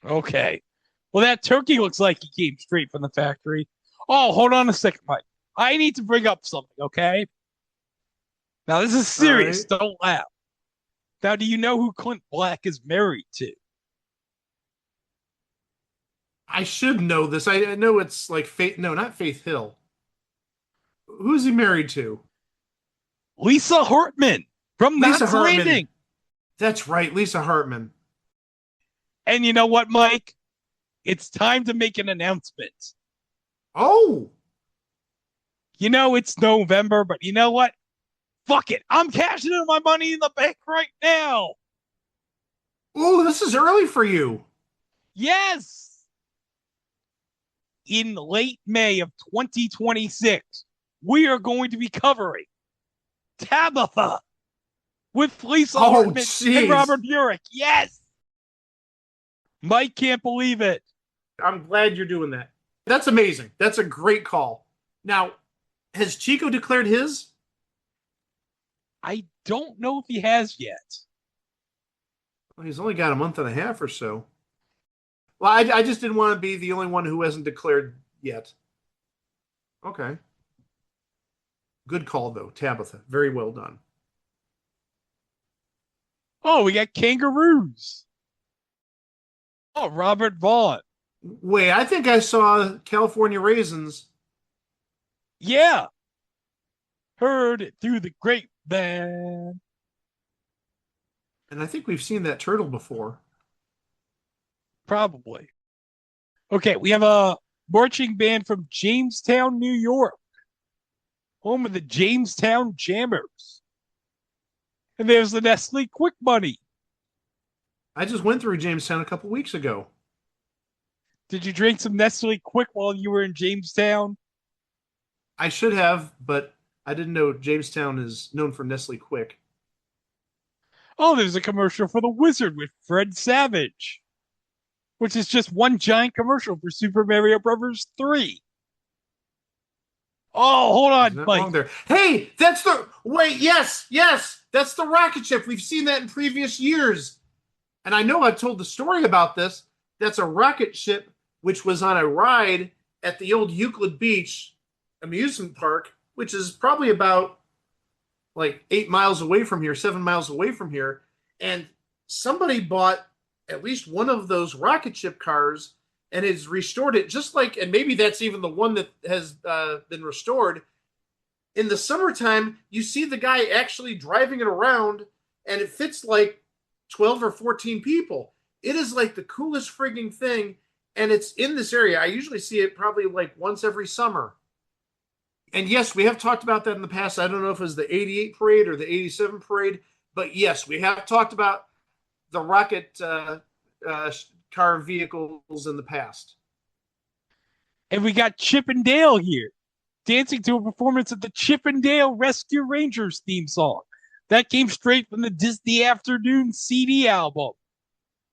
Okay. Well, that turkey looks like he came straight from the factory. Oh, hold on a second, Mike. I need to bring up something, okay? Now, this is serious. Right. Don't laugh. Now, do you know who Clint Black is married to? I should know this. I know it's like Faith. No, not Faith Hill. Who's he married to? Lisa Hartman from Lisa Knots Hartman. Landing. That's right, Lisa Hartman. And you know what, Mike? It's time to make an announcement. Oh! You know it's November, but you know what? Fuck it. I'm cashing in my money in the bank right now. Oh, this is early for you. Yes. In late May of 2026, we are going to be covering Tabitha with Lisa Hartman and Robert Urich. Yes. Mike can't believe it. I'm glad you're doing that. That's amazing. That's a great call. Now, has Chico declared his? I don't know if he has yet. Well, he's only got a month and a half or so. Well, I just didn't want to be the only one who hasn't declared yet. Okay. Good call, though, Tabitha. Very well done. Oh, we got kangaroos. Oh, Robert Vaughn. Wait, I think I saw California Raisins. Yeah. Heard it through the grapevine. And I think we've seen that turtle before. Probably. Okay, we have a marching band from Jamestown, New York, home of the Jamestown Jammers. And there's the Nestle Quick Money. I just went through Jamestown a couple weeks ago. Did you drink some Nestle Quick while you were in Jamestown? I should have, but I didn't know Jamestown is known for Nestle Quick. Oh, there's a commercial for the Wizard with Fred Savage, which is just one giant commercial for Super Mario Bros. 3. Oh, hold on, Mike. There. Hey, that's the... Wait, yes, that's the rocket ship. We've seen that in previous years. And I know I've told the story about this. That's a rocket ship which was on a ride at the old Euclid Beach amusement park, which is probably about like 8 miles away from here, 7 miles away from here. And somebody bought at least one of those rocket ship cars and has restored it just like, and maybe that's even the one that has been restored. In the summertime, you see the guy actually driving it around and it fits like 12 or 14 people. It is like the coolest frigging thing. And it's in this area. I usually see it probably like once every summer. And yes, we have talked about that in the past. I don't know if it was the 88 parade or the 87 parade, but yes, we have talked about the rocket car vehicles in the past. And we got Chip and Dale here, dancing to a performance of the Chip and Dale Rescue Rangers theme song. That came straight from the Disney Afternoon CD album.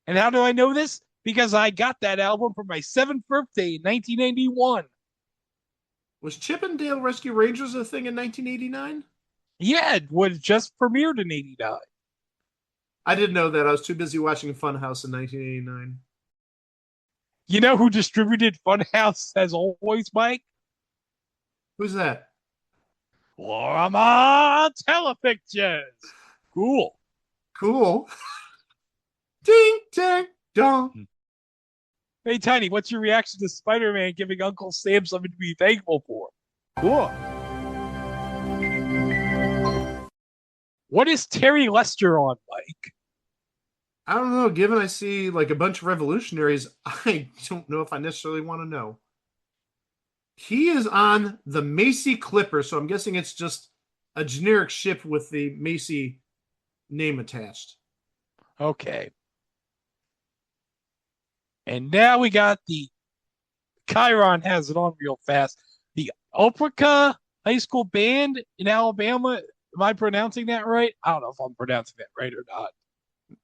And how do I know this? Because I got that album for my 7th birthday in 1981. Was Chip and Dale Rescue Rangers a thing in 1989? Yeah, it was just premiered in 89. I didn't know that. I was too busy watching Funhouse in 1989. You know who distributed Funhouse as always, Mike? Who's that? Lorama Telepictures. Cool. Ding, dang, dong. Hey, Tiny, what's your reaction to Spider-Man giving Uncle Sam something to be thankful for? Cool. What is Terry Lester on, Mike? I don't know. Given I see like a bunch of revolutionaries, I don't know if I necessarily want to know. He is on the Macy Clipper, so I'm guessing it's just a generic ship with the Macy name attached. Okay. And now we got the Chiron has it on real fast. The Opelika High School Band in Alabama. Am I pronouncing that right? I don't know if I'm pronouncing that right or not.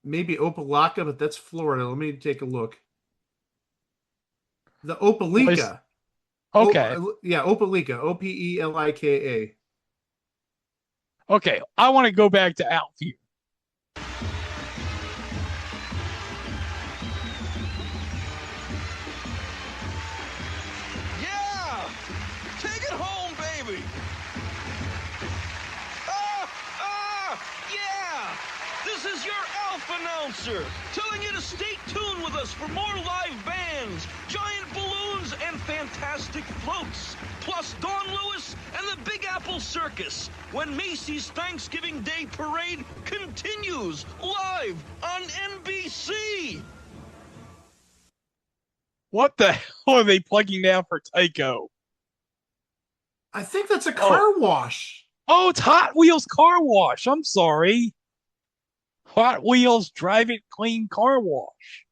Maybe Opelika, but that's Florida. Let me take a look. The Opelika. Okay. Opelika. Opelika. Okay. I want to go back to Alf here. Yeah! Take it home, baby! Yeah! This is your Alf announcer, telling you to stay tuned with us for more live bands, giant balloons, and fantastic floats. Plus Don Lewis and the Big Apple Circus, when Macy's Thanksgiving Day Parade continues live on NBC. What the hell are they plugging now for Tycho? I think that's a car wash. Oh, it's Hot Wheels Car Wash. I'm sorry. Hot Wheels Drive It Clean Car Wash.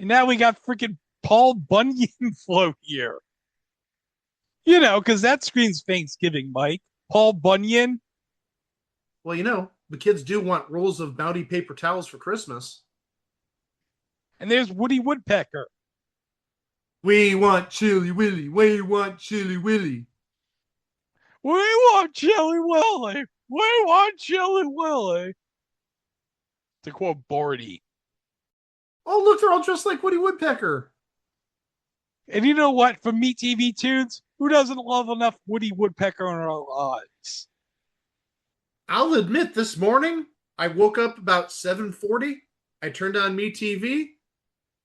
And now we got freaking Paul Bunyan float here. You know, because that screams Thanksgiving, Mike. Paul Bunyan. Well, you know, the kids do want rolls of Bounty paper towels for Christmas. And there's Woody Woodpecker. We want Chili Willy. We want Chili Willy. We want Chili Willy. We want Chili Willy. To quote Barty. Oh, look, they're all dressed like Woody Woodpecker. And you know what? From Me TV Tunes, who doesn't love enough Woody Woodpecker in our lives? I'll admit, this morning, I woke up about 7:40. I turned on Me TV,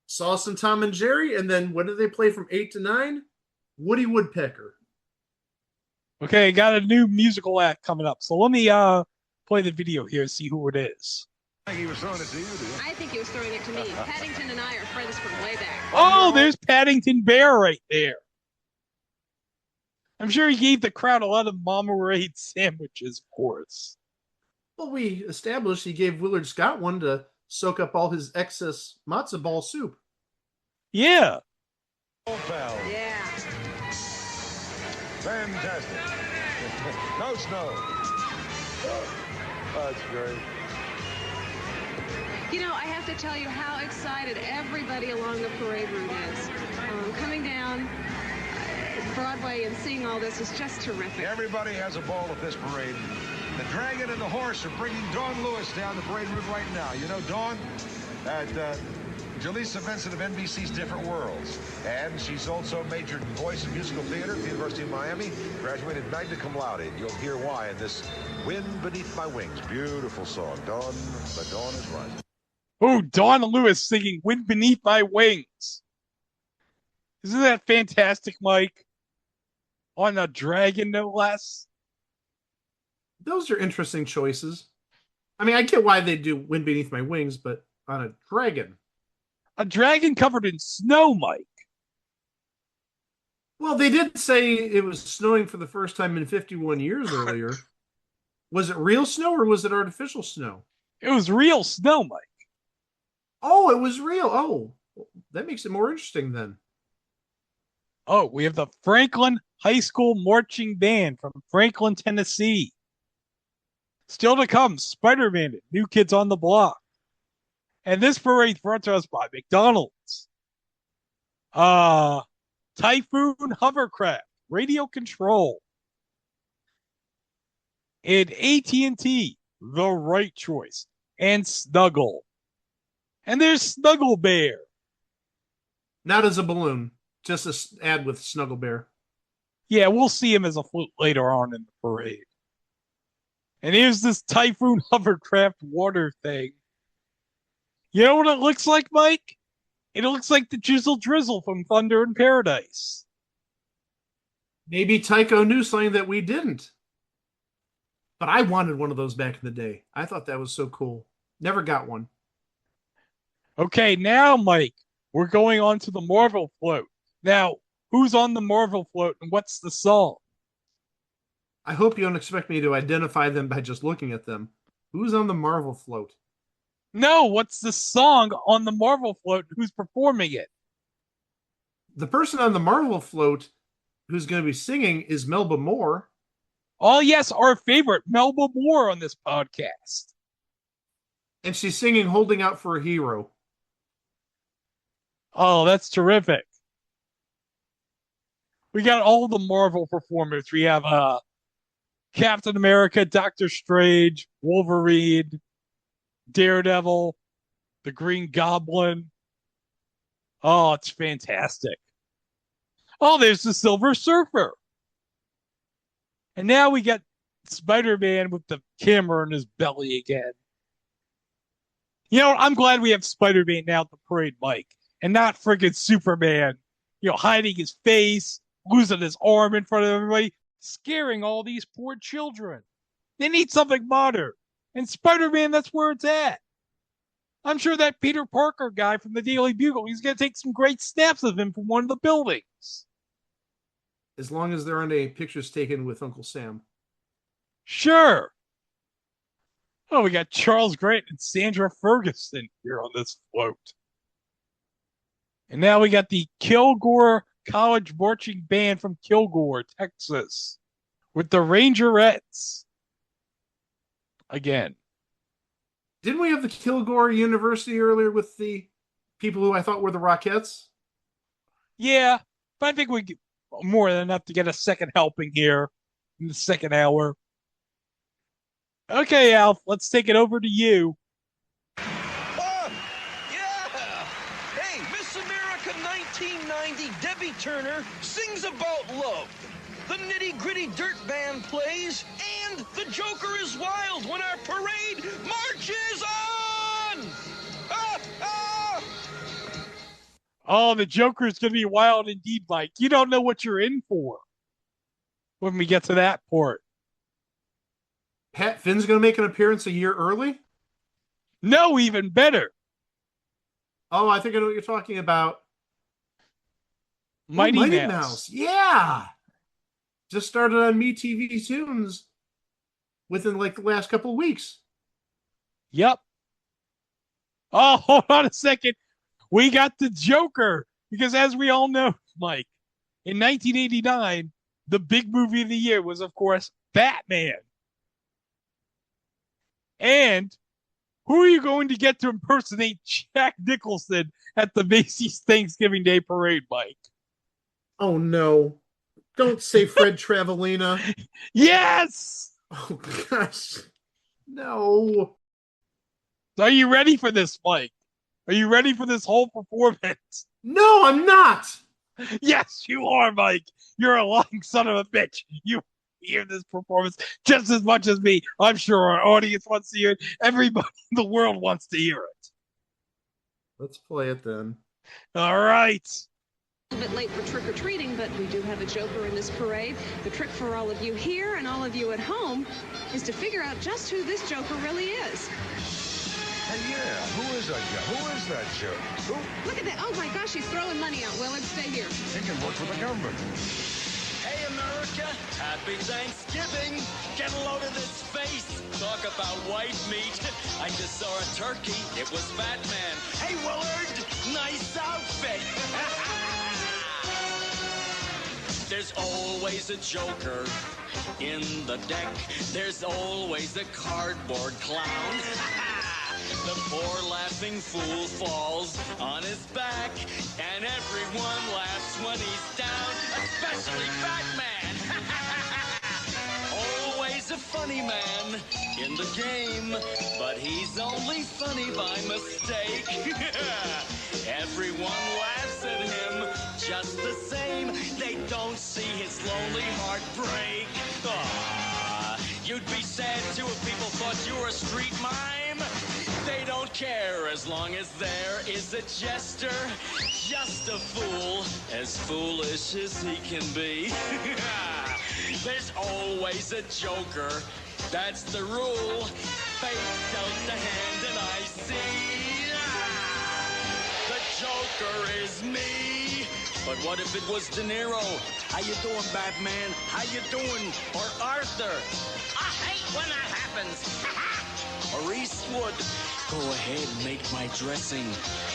saw some Tom and Jerry, and then what did they play from 8 to 9? Woody Woodpecker. Okay, got a new musical act coming up. So let me play the video here and see who it is. I think he was throwing it to you, dude. I think he was throwing it to me. Paddington and I are friends from way back. Oh, there's Paddington Bear right there. I'm sure he gave the crowd a lot of Mama Raid sandwiches, of course. Well, we established he gave Willard Scott one to soak up all his excess matzo ball soup. Yeah. Yeah. Fantastic. No snow. That's great. You know, I have to tell you how excited everybody along the parade route is. Coming down Broadway and seeing all this is just terrific. Everybody has a ball at this parade. The Dragon and the Horse are bringing Dawn Lewis down the parade route right now. You know Dawn at Jaleesa Vincent of NBC's Different Worlds. And she's also majored in voice and musical theater at the University of Miami. Graduated magna cum laude. You'll hear why in this Wind Beneath My Wings. Beautiful song. Dawn, the dawn is rising. Oh, Dawn Lewis singing Wind Beneath My Wings. Isn't that fantastic, Mike? On a dragon, no less. Those are interesting choices. I mean, I get why they do Wind Beneath My Wings, but on a dragon. A dragon covered in snow, Mike. Well, they did say it was snowing for the first time in 51 years earlier. Was it real snow or was it artificial snow? It was real snow, Mike. Oh, it was real. Oh, that makes it more interesting then. Oh, we have the Franklin High School Marching Band from Franklin, Tennessee. Still to come, Spider-Man, New Kids on the Block. And this parade brought to us by McDonald's. Typhoon Hovercraft, Radio Control. And AT&T, The Right Choice. And Snuggle. And there's Snuggle Bear. Not as a balloon, just an ad with Snuggle Bear. Yeah, we'll see him as a float later on in the parade. And here's this Typhoon Hovercraft water thing. You know what it looks like, Mike? It looks like the Jizzle Drizzle from Thunder in Paradise. Maybe Tycho knew something that we didn't. But I wanted one of those back in the day. I thought that was so cool. Never got one. Okay, now, Mike, we're going on to the Marvel float. Now, who's on the Marvel float and what's the song? I hope you don't expect me to identify them by just looking at them. Who's on the Marvel float? No, what's the song on the Marvel float? Who's performing it? The person on the Marvel float who's going to be singing is Melba Moore. Oh, yes, our favorite, Melba Moore on this podcast. And she's singing Holding Out for a Hero. Oh, that's terrific. We got all the Marvel performers. We have Captain America, Doctor Strange, Wolverine, Daredevil, the Green Goblin. Oh, it's fantastic. Oh, there's the Silver Surfer. And now we got Spider-Man with the camera in his belly again. You know, I'm glad we have Spider-Man now at the parade, Mike, and not friggin' Superman, hiding his face, losing his arm in front of everybody, scaring all these poor children. They need something modern. And Spider-Man, that's where it's at. I'm sure that Peter Parker guy from the Daily Bugle, he's going to take some great snaps of him from one of the buildings. As long as there aren't any pictures taken with Uncle Sam. Sure. Oh, we got Charles Grant and Sandra Ferguson here on this float. And now we got the Kilgore College Marching Band from Kilgore, Texas, with the Rangerettes. Again. Didn't we have the Kilgore University earlier with the people who I thought were the Rockettes? Yeah, but I think we get more than enough to get a second helping here in the second hour. Okay, Alf, let's take it over to you. Oh, yeah! Hey, Miss America 1990, Debbie Turner sings about love. The nitty-gritty dirt band plays, and the Joker is wild when our parade marches on! Ah, ah! Oh, the Joker is going to be wild indeed, Mike. You don't know what you're in for when we get to that part. Pat Finn's going to make an appearance a year early? No, even better. Oh, I think I know what you're talking about. Mighty Mouse. Yeah! Just started on MeTV Tunes within like the last couple of weeks. Yep. Oh, hold on a second. We got the Joker. Because as we all know, Mike, in 1989, the big movie of the year was, of course, Batman. And who are you going to get to impersonate Jack Nicholson at the Macy's Thanksgiving Day Parade, Mike? Oh, no. Don't say Fred Travellina. Yes! Oh, gosh. No. Are you ready for this, Mike? Are you ready for this whole performance? No, I'm not. Yes, you are, Mike. You're a lying son of a bitch. You hear this performance just as much as me. I'm sure our audience wants to hear it. Everybody in the world wants to hear it. Let's play it then. All right. A bit late for trick-or-treating, but we do have a Joker in this parade. The trick for all of you here and all of you at home is to figure out just who this Joker really is. Hey, yeah, who is that Joker? Who? Look at that. Oh, my gosh, he's throwing money out. Willard, stay here. He can work for the government. Hey, America, happy Thanksgiving. Get a load of this face. Talk about white meat. I just saw a turkey. It was Batman. Hey, Willard, nice outfit. There's always a Joker in the deck. There's always a cardboard clown. The poor laughing fool falls on his back, and everyone laughs when he's down, especially Batman. Always a funny man in the game, but he's only funny by mistake. Everyone laughs at him just the same. They don't see his lonely heart break. Aww, you'd be sad too if people thought you were a street mime. They don't care as long as there is a jester, just a fool, as foolish as he can be. There's always a Joker That's the rule. Fate dealt the hand and I see. The Joker is me. But what if it was De Niro? How you doing, Batman? How you doing? Or Arthur? I hate when that happens. Or Eastwood. Go ahead and make my dressing.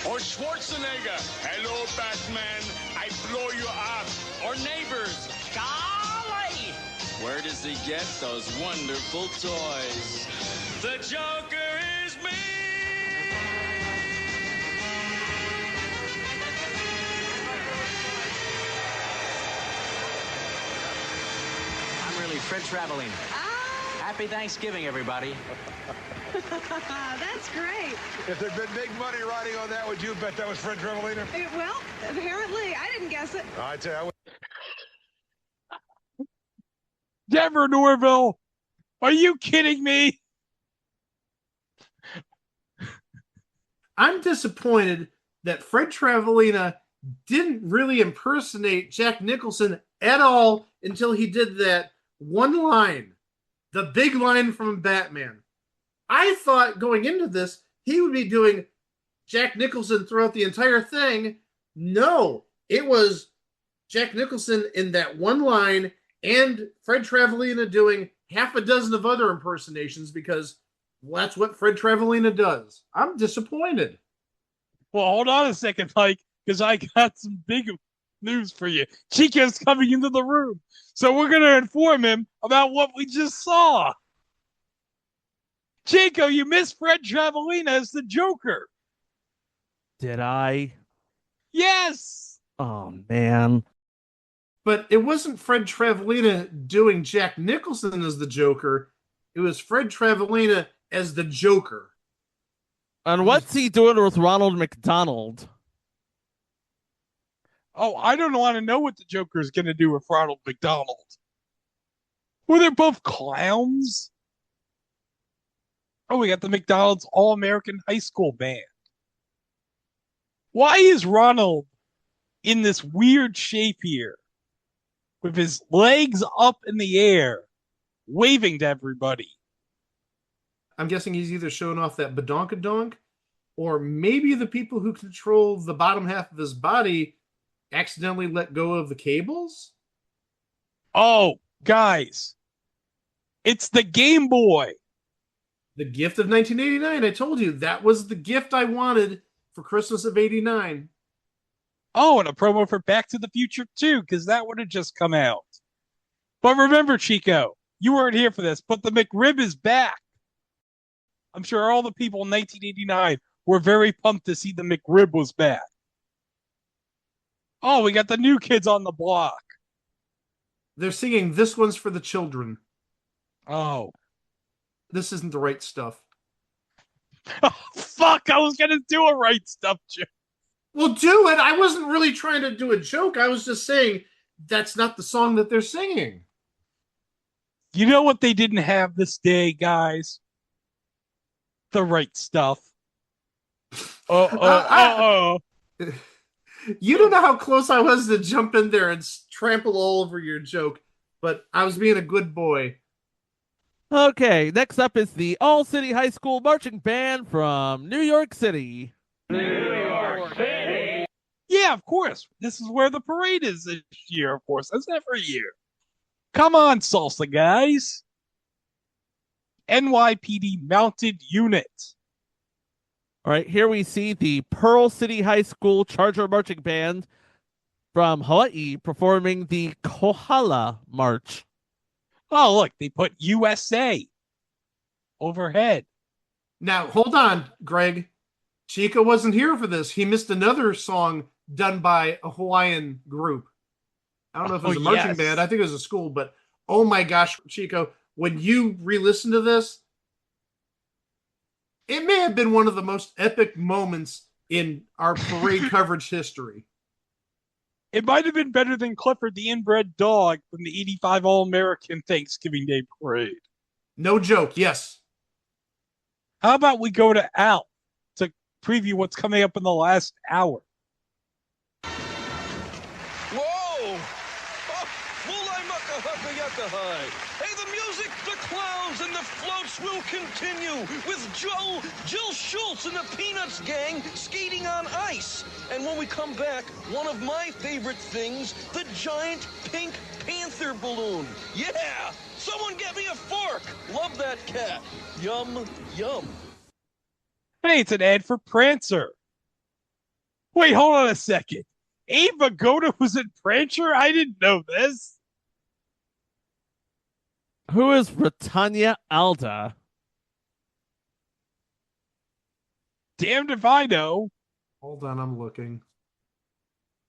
Or Schwarzenegger. Hello, Batman. I blow you up. Or Neighbors. Golly! Where does he get those wonderful toys? The Joker is me! I'm really Fred Traveling. Happy Thanksgiving, everybody. That's great. If there'd been big money riding on that, would you bet that was Fred Trevelina? Well, apparently, I didn't guess it. I tell you. Denver Norville, are you kidding me? I'm disappointed that Fred Travelina didn't really impersonate Jack Nicholson at all until he did that one line, the big line from Batman. I thought going into this, he would be doing Jack Nicholson throughout the entire thing. No, it was Jack Nicholson in that one line and Fred Travelina doing half a dozen of other impersonations because that's what Fred Travelina does. I'm disappointed. Well, hold on a second, Mike, because I got some big news for you. Chico's coming into the room, so we're going to inform him about what we just saw. Chico, you missed Fred Travelina as the Joker. Did I? Yes! Oh, man. But it wasn't Fred Travelina doing Jack Nicholson as the Joker. It was Fred Travelina as the Joker. And what's he doing with Ronald McDonald? Oh, I don't want to know what the Joker is going to do with Ronald McDonald. Well, they're both clowns. Oh, we got the McDonald's All-American High School Band. Why is Ronald in this weird shape here with his legs up in the air, waving to everybody? I'm guessing he's either showing off that badonkadonk, or maybe the people who control the bottom half of his body accidentally let go of the cables? Oh, guys, it's the Game Boy. The gift of 1989. I told you, that was the gift I wanted for Christmas of 89. Oh, and a promo for Back to the Future 2, because that would have just come out. But remember, Chico, you weren't here for this, but the McRib is back. I'm sure all the people in 1989 were very pumped to see the McRib was back. Oh, we got the new kids on the block. They're singing This One's for the Children. Oh. This isn't the right stuff. Oh, fuck, I was going to do a right stuff joke. Well, do it. I wasn't really trying to do a joke. I was just saying that's not the song that they're singing. You know what they didn't have this day, guys? The right stuff. You don't know how close I was to jump in there and trample all over your joke, but I was being a good boy. Okay, next up is the All City High School Marching Band from New York City. New York City! Yeah, of course. This is where the parade is this year, of course. That's every year. Come on, salsa guys. NYPD Mounted Unit. All right, here we see the Pearl City High School Charger Marching Band from Hawaii performing the Kohala March. Oh, look, they put USA overhead. Now, hold on, Greg. Chico wasn't here for this. He missed another song done by a Hawaiian group. I don't know if it was a marching band. I think it was a school, but oh my gosh, Chico, when you re-listen to this, it may have been one of the most epic moments in our parade coverage history. It might have been better than Clifford the Inbred Dog from the 85 All-American Thanksgiving Day Parade. No joke, yes. How about we go to Al to preview what's coming up in the last hour? Whoa! Oh, Mulai Mucka Hucka Yucka High! Hey, the music, the clowns, and the floats will continue with Jill Schultz and the Peanuts gang skating on ice. And when we come back, one of my favorite things, the giant pink panther balloon. Yeah! Someone get me a fork! Love that cat. Yum, yum. Hey, it's an ad for Prancer. Wait, hold on a second. Abe Vigoda was in Prancer? I didn't know this. Who is Britannia Alda? Damned if I know. Hold on, I'm looking.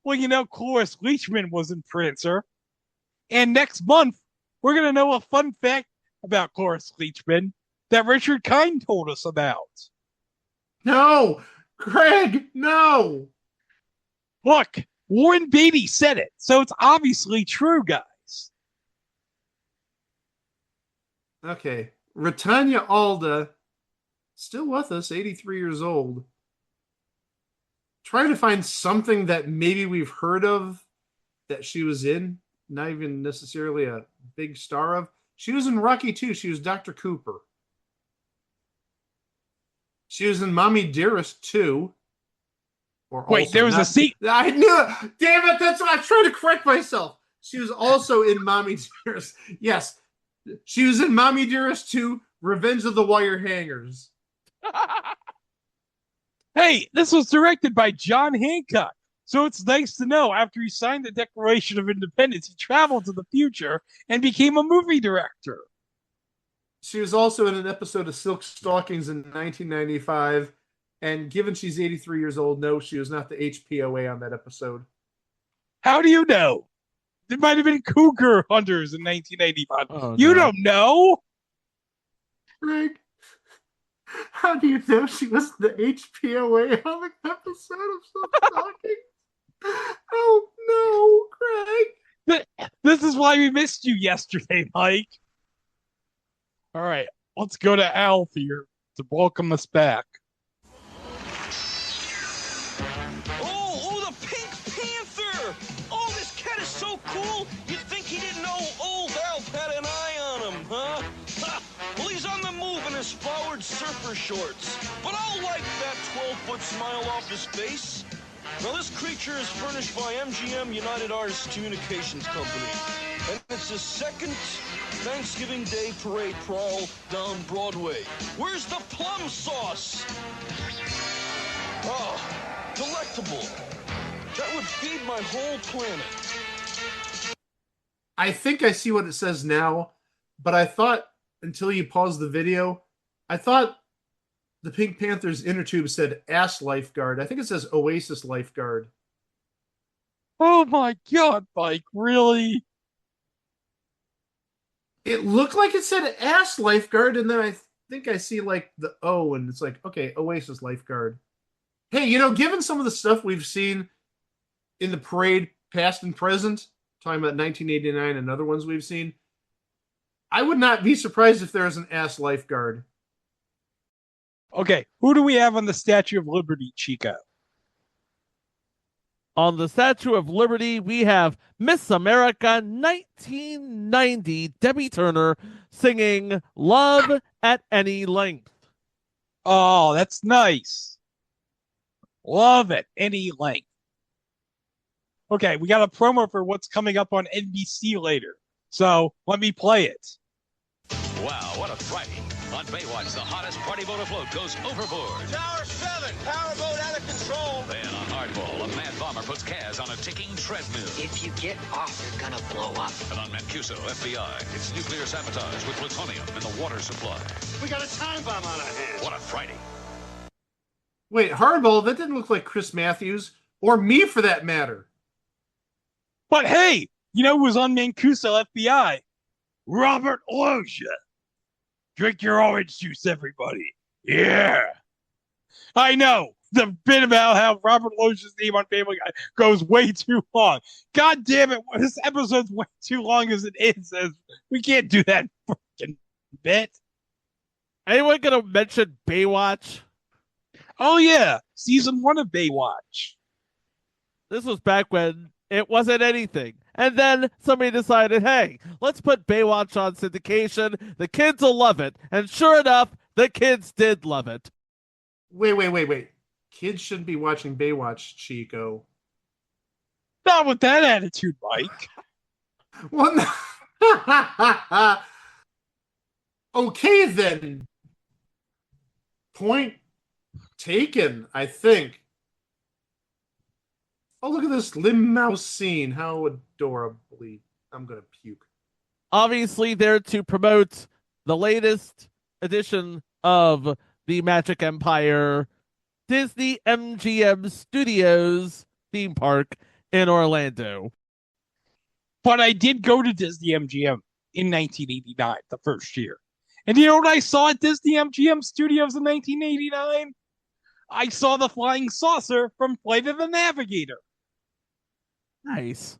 Well, you know, Cloris Leachman was in Prancer. And next month, we're going to know a fun fact about Cloris Leachman that Richard Kind told us about. No! Craig, no! Look, Warren Beatty said it, so it's obviously true, guys. Okay. Britannia Alda, still with us, 83 years old. Trying to find something that maybe we've heard of that she was in, not even necessarily a big star of. She was in Rocky 2. She was Dr. Cooper. She was in Mommy Dearest 2. Wait, there was a sequel. I knew it. Damn it, that's what I'm trying to correct myself. She was also in Mommy Dearest. Yes. She was in Mommy Dearest 2, Revenge of the Wire Hangers. Hey, this was directed by John Hancock. So it's nice to know after he signed the Declaration of Independence, he traveled to the future and became a movie director. She was also in an episode of Silk Stockings in 1995. And given she's 83 years old, no, she was not the HPOA on that episode. How do you know? There might have been Cougar Hunters in 1985. Oh, you no. don't know? Greg, how do you know she was the HPOA on the episode of Silk Stockings? Oh, no, Greg. This is why we missed you yesterday, Mike. All right, let's go to Alf here to welcome us back. Oh, the Pink Panther! Oh, this cat is so cool, you'd think he didn't know old Alf had an eye on him, huh? Ha! Well, he's on the move in his flowered surfer shorts, but I'll wipe that 12-foot smile off his face. Now, this creature is furnished by MGM United Artists Communications Company, and it's his second Thanksgiving Day parade crawl down Broadway. Where's the plum sauce? Oh, delectable. That would feed my whole planet. I think I see what it says now, but I thought, until you paused the video, I thought the Pink Panther's inner tube said ass lifeguard. I think it says Oasis lifeguard. Oh my God, Mike, really? It looked like it said ass lifeguard, and then I think I see like the O, and it's like, okay, Oasis lifeguard. Hey, you know, given some of the stuff we've seen in the parade, past and present, talking about 1989 and other ones we've seen, I would not be surprised if there's an ass lifeguard. Okay, who do we have on the Statue of Liberty, Chico? On the Statue of Liberty, we have Miss America 1990 Debbie Turner singing Love at Any Length. Oh, that's nice. Love it, any length. Okay, we got a promo for what's coming up on NBC later. So let me play it. Wow, what a Friday. On Baywatch, the hottest party boat afloat goes overboard. Tower 7, powerboat out of control. Then on Hardball, a mad bomber puts Kaz on a ticking treadmill. If you get off, you're gonna blow up. And on Mancuso, FBI, it's nuclear sabotage with plutonium in the water supply. We got a time bomb on our hands. What a Friday. Wait, Hardball, that didn't look like Chris Matthews, or me for that matter. But hey, you know who was on Mancuso FBI? Robert Loggia. Drink your orange juice, everybody. Yeah. I know. The bit about how Robert Loggia's name on Family Guy goes way too long. God damn it. This episode's way too long as it is. We can't do that freaking bit. Anyone gonna mention Baywatch? Oh, yeah. Season 1 of Baywatch. This was back when it wasn't anything. And then somebody decided, hey, let's put Baywatch on syndication. The kids will love it. And sure enough, the kids did love it. Wait. Kids shouldn't be watching Baywatch, Chico. Not with that attitude, Mike. Well, no. Okay, then. Point taken, I think. Oh, look at this Lim Mouse scene. How adorably. I'm going to puke. Obviously, there to promote the latest edition of the Magic Empire Disney MGM Studios theme park in Orlando. But I did go to Disney MGM in 1989, the first year. And you know what I saw at Disney MGM Studios in 1989? I saw the flying saucer from Flight of the Navigator. Nice.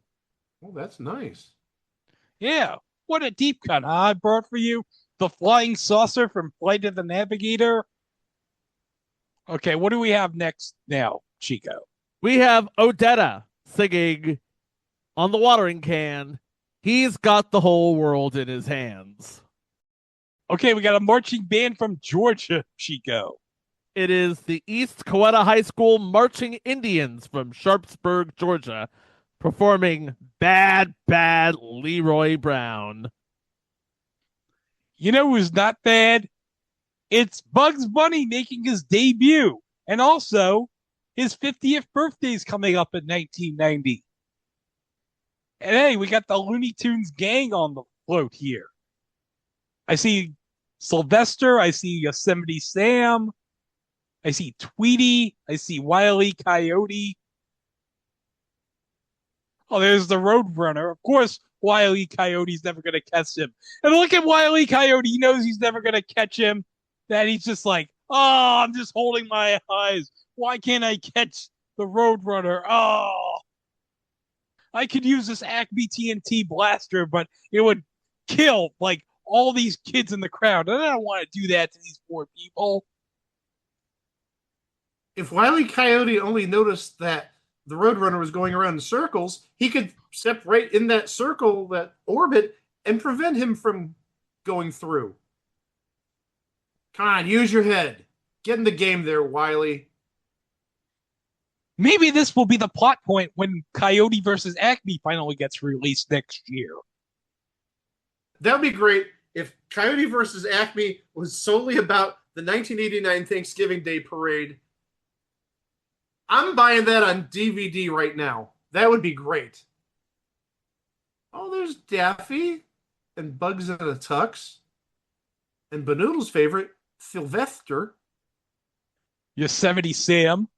Oh, that's nice. Yeah, what a deep cut I brought for you. The flying saucer from Flight of the Navigator. Okay, what do we have next now, Chico? We have Odetta singing on the watering can. He's got the whole world in his hands. Okay, we got a marching band from Georgia, Chico. It is the East Coweta High School Marching Indians from Sharpsburg, Georgia, performing Bad, Bad Leroy Brown. You know who's not bad? It's Bugs Bunny making his debut. And also, his 50th birthday is coming up in 1990. And hey, we got the Looney Tunes gang on the float here. I see Sylvester. I see Yosemite Sam. I see Tweety. I see Wile E. Coyote. Oh, there's the Roadrunner. Of course, Wile E. Coyote's never going to catch him. And look at Wile E. Coyote. He knows he's never going to catch him. That he's just like, oh, I'm just holding my eyes. Why can't I catch the Roadrunner? Oh, I could use this Acme TNT blaster, but it would kill like all these kids in the crowd. And I don't want to do that to these poor people. If Wile E. Coyote only noticed that the Roadrunner was going around in circles, he could step right in that circle, that orbit, and prevent him from going through. Come on, use your head. Get in the game there, Wiley. Maybe this will be the plot point when Coyote versus Acme finally gets released next year. That would be great if Coyote versus Acme was solely about the 1989 Thanksgiving Day Parade. I'm buying that on DVD right now. That would be great. Oh, there's Daffy and Bugs in a Tux. And Benoodle's favorite, Sylvester. Yosemite Sam.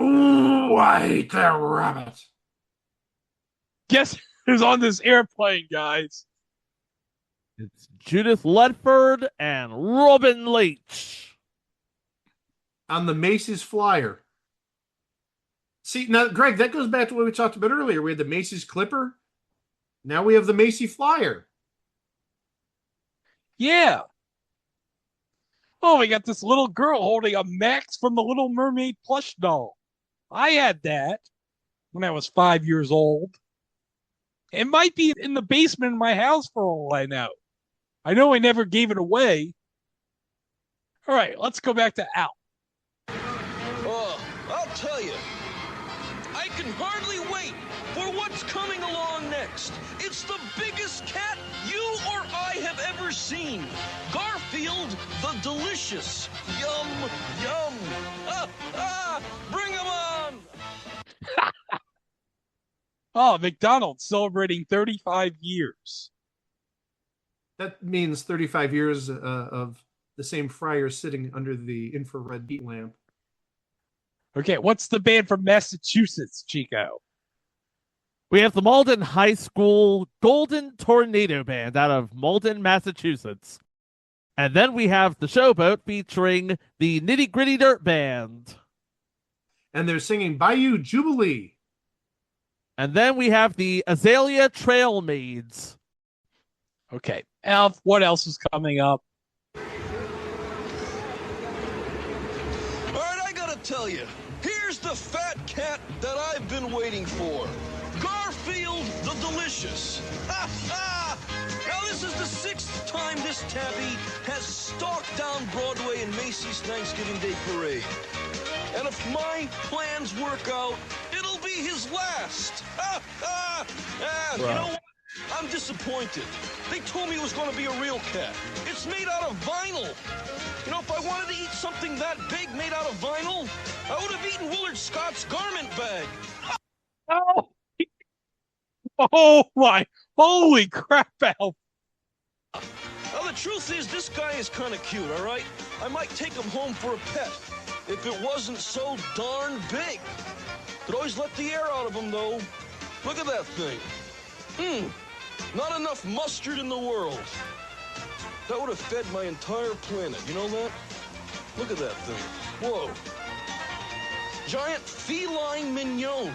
Ooh, I hate that rabbit. Guess who's on this airplane, guys? It's Judith Ledford and Robin Leach. On the Macy's Flyer. See, now, Greg, that goes back to what we talked about earlier. We had the Macy's Clipper. Now we have the Macy Flyer. Yeah. Oh, we got this little girl holding a Max from the Little Mermaid plush doll. I had that when I was 5 years old. It might be in the basement of my house for all I know. I know I never gave it away. All right, let's go back to Al. Oh, I'll tell you. I can hardly wait for what's coming along next. It's the biggest cat you or I have ever seen. Garfield the Delicious. Yum, yum. Bring him on. Oh, McDonald's celebrating 35 years. That means 35 years of the same fryer sitting under the infrared heat lamp. Okay, what's the band from Massachusetts, Chico? We have the Malden High School Golden Tornado Band out of Malden, Massachusetts. And then we have the Showboat featuring the Nitty Gritty Dirt Band. And they're singing Bayou Jubilee. And then we have the Azalea Trail Maids. Okay, Alf, what else is coming up? All right, I gotta tell you, here's the fat cat that I've been waiting for. Garfield Field the Delicious. Now, this is the 6th time this tabby has stalked down Broadway in Macy's Thanksgiving Day Parade. And if my plans work out, it'll be his last. You know what? I'm disappointed. They told me it was going to be a real cat. It's made out of vinyl. You know, if I wanted to eat something that big made out of vinyl, I would have eaten Willard Scott's garment bag. Oh! Oh my! Holy crap, Al! Now, the truth is, this guy is kind of cute, all right? I might take him home for a pet if it wasn't so darn big. Could always let the air out of him, though. Look at that thing. Not enough mustard in the world. That would have fed my entire planet, you know that? Look at that thing. Whoa. Giant feline mignon.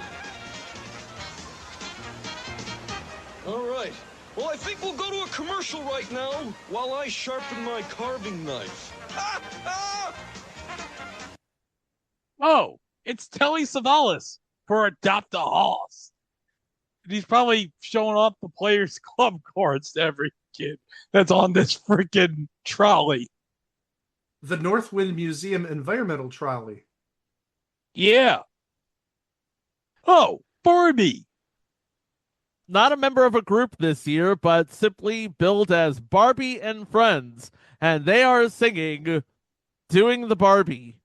All right. Well, I think we'll go to a commercial right now while I sharpen my carving knife. Oh, it's Telly Savalas for Adopt a Hoss. And he's probably showing off the Players Club cards to every kid that's on this freaking trolley. The Northwind Museum Environmental Trolley. Yeah. Oh, Barbie. Not a member of a group this year, but simply billed as Barbie and Friends. And they are singing Doing the Barbie.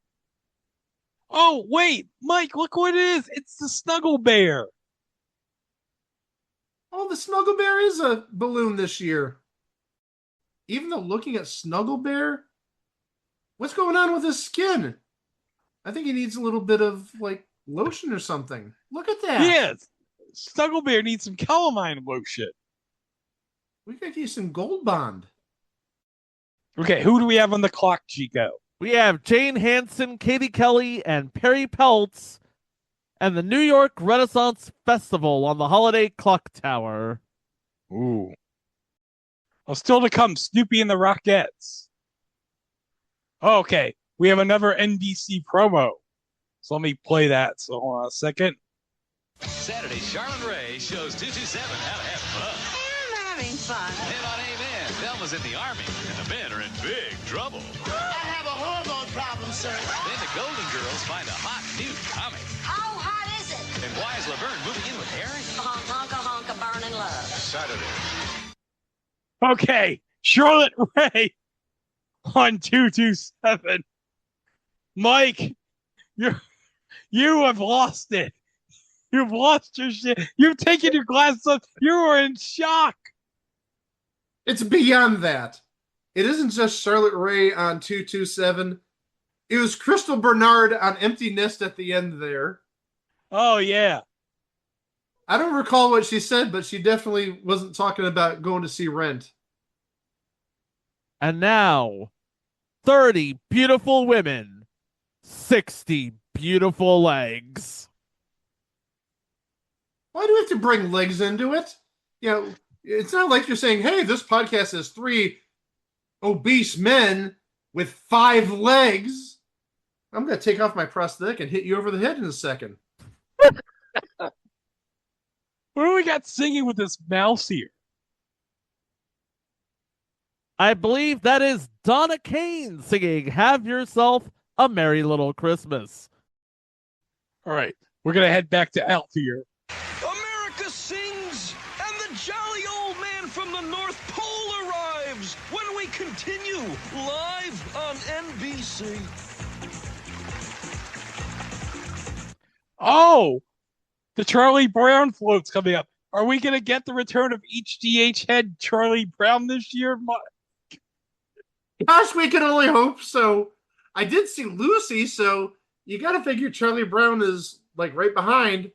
Oh, wait, Mike, look what it is. It's the Snuggle Bear. Oh, the Snuggle Bear is a balloon this year. Even though looking at Snuggle Bear, what's going on with his skin? I think he needs a little bit of, like, lotion or something. Look at that. Yes. Snuggle Bear needs some calamine lotion. We could use some Gold Bond. Okay, who do we have on the clock, Chico? We have Jane Hansen, Katie Kelly, and Perry Peltz, and the New York Renaissance Festival on the Holiday Clock Tower. Ooh. Well, still to come, Snoopy and the Rockettes. Okay, we have another NBC promo. So let me play that. So hold on a second. Saturday, Charlotte Ray shows 227 how to have fun. I'm having fun. Hit on Amen. Velma's in the Army, and the men are in big trouble. I have a hormone problem, sir. Then the Golden Girls find a hot new comic. How hot is it? And why is Laverne moving in with Harry? Honk, honka, honka, burning love. Saturday. Okay, Charlotte Ray on 227. Mike, you have lost it. You've lost your shit. You've taken your glasses off. You are in shock. It's beyond that. It isn't just Charlotte Ray on 227. It was Crystal Bernard on Empty Nest at the end there. Oh, yeah. I don't recall what she said, but she definitely wasn't talking about going to see Rent. And now, 30 beautiful women, 60 beautiful legs. Why do we have to bring legs into it? You know, it's not like you're saying, hey, this podcast has 3 obese men with 5 legs. I'm going to take off my prosthetic and hit you over the head in a second. What do we got singing with this mouse here? I believe that is Donna Kane singing Have Yourself a Merry Little Christmas. All right, we're going to head back to Alf here. America sings, and the jolly old man from the North Pole arrives when we continue live on NBC. Oh, the Charlie Brown float's coming up. Are we going to get the return of HDH head Charlie Brown this year? Gosh, we can only hope so. I did see Lucy, so you got to figure Charlie Brown is like right behind.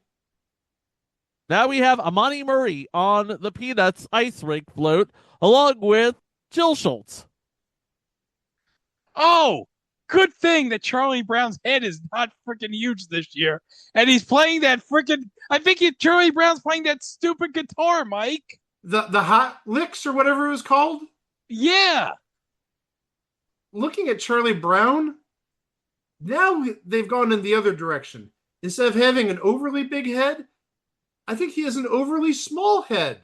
Now we have Amani Murray on the Peanuts ice rink float, along with Jill Schultz. Oh, good thing that Charlie Brown's head is not freaking huge this year. And he's playing that freaking, I think Charlie Brown's playing that stupid guitar, Mike. The Hot Licks or whatever it was called? Yeah. Looking at Charlie Brown, now they've gone in the other direction. Instead of having an overly big head, I think he has an overly small head.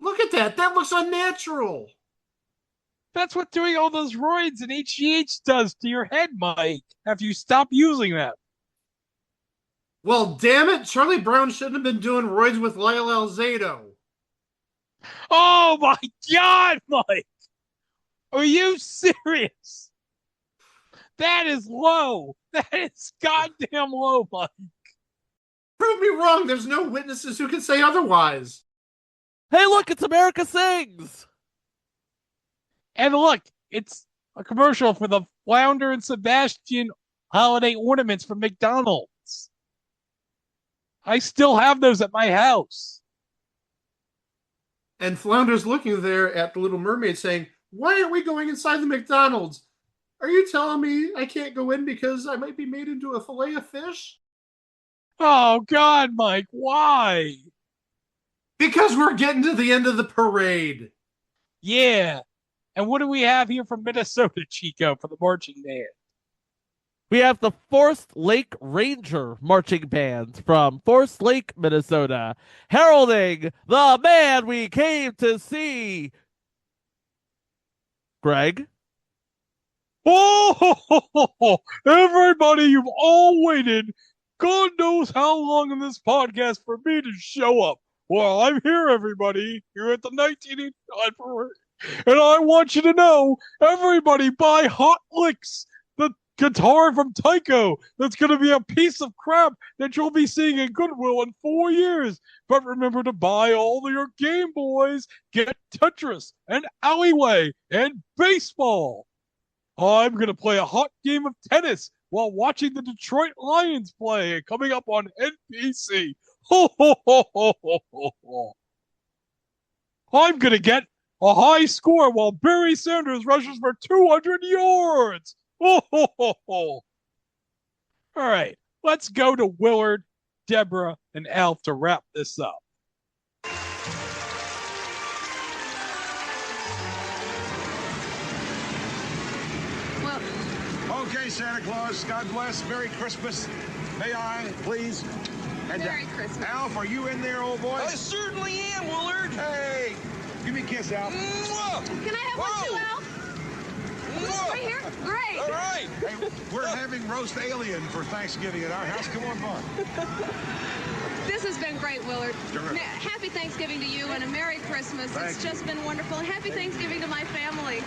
Look at that. That looks unnatural. That's what doing all those roids and HGH does to your head, Mike. Have you stopped using that? Well, damn it. Charlie Brown shouldn't have been doing roids with Lyle Alzado. Oh my God, Mike! Are you serious? That is low. That is goddamn low, Mike. Prove me wrong. There's no witnesses who can say otherwise. Hey, look, it's America Sings. And look, it's a commercial for the Flounder and Sebastian holiday ornaments from McDonald's. I still have those at my house. And Flounder's looking there at the Little Mermaid saying, why aren't we going inside the McDonald's? Are you telling me I can't go in because I might be made into a fillet of fish? Oh, God, Mike, why? Because we're getting to the end of the parade. Yeah. And what do we have here from Minnesota, Chico, for the marching band? We have the Forest Lake Ranger Marching Band from Forest Lake, Minnesota, heralding the man we came to see. Greg? Oh, everybody, you've all waited. God knows how long in this podcast for me to show up. Well, I'm here, everybody, here at the 1989 parade. And I want you to know, everybody buy Hot Licks, the guitar from Tycho. That's going to be a piece of crap that you'll be seeing in Goodwill in 4 years. But remember to buy all your Game Boys, get Tetris and Alleyway and baseball. I'm going to play a hot game of tennis while watching the Detroit Lions play, coming up on NBC. Ho, ho, ho, ho, ho, ho, ho. I'm going to get a high score while Barry Sanders rushes for 200 yards. Ho, ho, ho, ho. All right, let's go to Willard, Deborah, and Alf to wrap this up. Okay, Santa Claus, God bless, Merry Christmas. May I, please? And, Merry Christmas. Alf, are you in there, old boy? I certainly am, Willard. Hey, give me a kiss, Alf. Can I have one too, Alf? Right here? Great. All right. Hey, we're having roast alien for Thanksgiving at our house. Come on, Bud. This has been great, Willard. Terrific. Happy Thanksgiving to you and a Merry Christmas. Thank It's you. just been wonderful. And happy Thanksgiving to my family.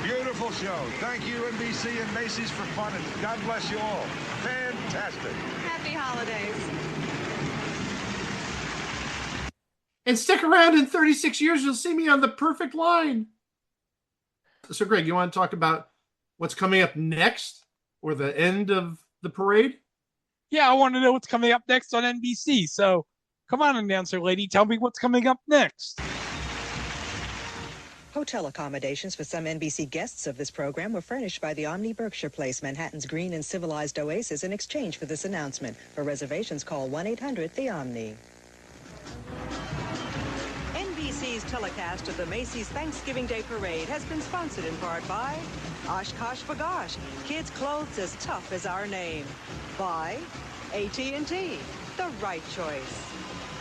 Beautiful show. Thank you, NBC and Macy's, for fun, and God bless you all. Fantastic. Happy holidays. And stick around in 36 years, you'll see me on the perfect line. So, Greg, you want to talk about what's coming up next or the end of the parade? Yeah, I want to know what's coming up next on NBC. So come on, announcer lady, tell me what's coming up next. Hotel accommodations for some NBC guests of this program were furnished by the Omni Berkshire Place, Manhattan's green and civilized oasis, in exchange for this announcement. For reservations, call 1-800-THE-OMNI. NBC's telecast of the Macy's Thanksgiving Day Parade has been sponsored in part by Oshkosh Bagosh, kids' clothes as tough as our name. By AT&T, the right choice.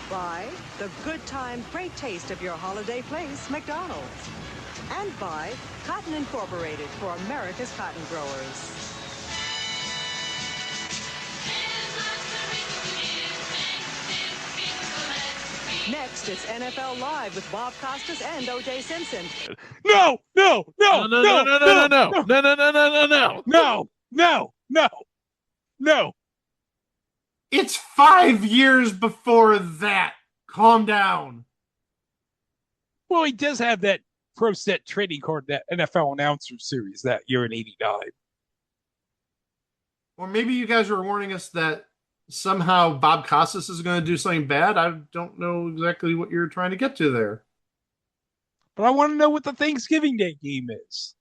By the good time, great taste of your holiday place, McDonald's. And by Cotton Incorporated, for America's cotton growers. Next, it's NFL Live with Bob Costas and O.J. Simpson. No. It's 5 years before that. Calm down. Well, he does have that pro set trading card, that NFL announcer series that year in '89. Or maybe you guys are warning us that somehow Bob Costas is going to do something bad. I don't know exactly what you're trying to get to there. But I want to know what the Thanksgiving Day game is.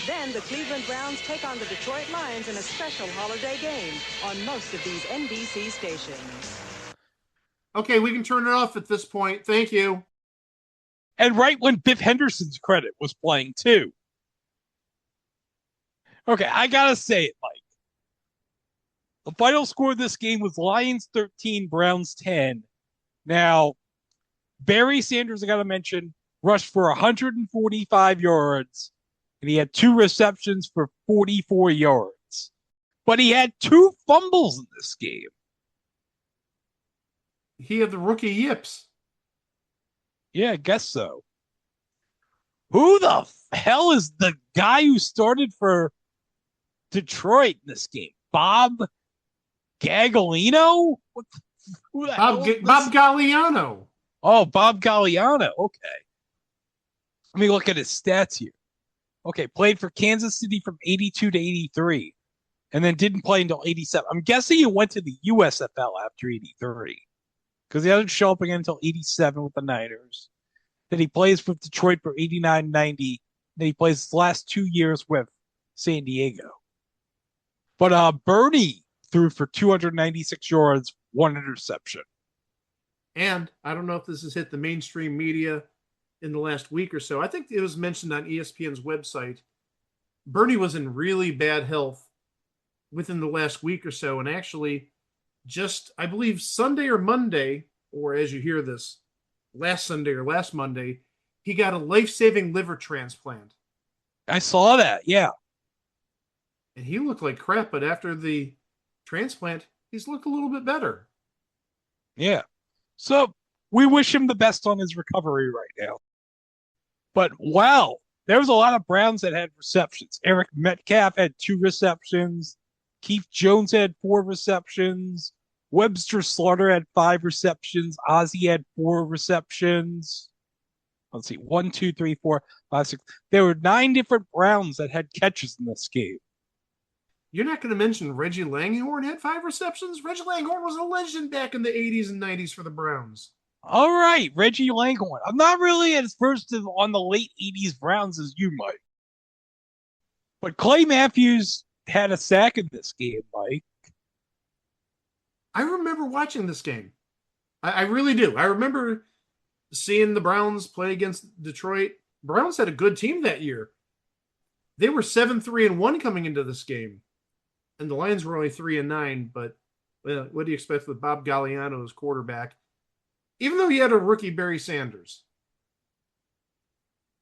Then the Cleveland Browns take on the Detroit Lions in a special holiday game on most of these NBC stations. Okay, we can turn it off at this point. Thank you. And right when Biff Henderson's credit was playing, too. Okay, I gotta say it, Mike. The final score of this game was Lions 13, Browns 10. Now, Barry Sanders, I got to mention, rushed for 145 yards, and he had 2 receptions for 44 yards. But he had 2 fumbles in this game. He had the rookie yips. Yeah, I guess so. Who the hell is the guy who started for Detroit in this game? Bob Gagliano? Bob Galliano. Oh, Bob Galliano. Okay. Let me look at his stats here. Okay, played for Kansas City from 82 to 83, and then didn't play until 87. I'm guessing he went to the USFL after 83, because he didn't show up again until 87 with the Niners. Then he plays with Detroit for 89, 90. Then he plays his last 2 years with San Diego. But Bernie threw for 296 yards, 1 interception. And I don't know if this has hit the mainstream media in the last week or so. I think it was mentioned on ESPN's website. Bernie was in really bad health within the last week or so. And actually, just, I believe, Sunday or Monday, or as you hear this, last Sunday or last Monday, he got a life-saving liver transplant. I saw that, yeah. And he looked like crap, but after the transplant, he's looked a little bit better. Yeah. So we wish him the best on his recovery right now. But wow, there was a lot of Browns that had receptions. Eric Metcalf had 2 receptions. Keith Jones had 4 receptions. Webster Slaughter had 5 receptions. Ozzie had 4 receptions. Let's see, 1, 2, 3, 4, 5, 6. There were 9 different Browns that had catches in this game. You're not going to mention Reggie Langhorne had 5 receptions? Reggie Langhorne was a legend back in the 80s and 90s for the Browns. All right, Reggie Langhorne. I'm not really as versed on the late 80s Browns as you, Mike. But Clay Matthews had a sack in this game, Mike. I remember watching this game. I really do. I remember seeing the Browns play against Detroit. Browns had a good team that year. They were 7-3-1 coming into this game. And the Lions were only 3-9, but what do you expect with Bob Galliano as quarterback? Even though he had a rookie Barry Sanders.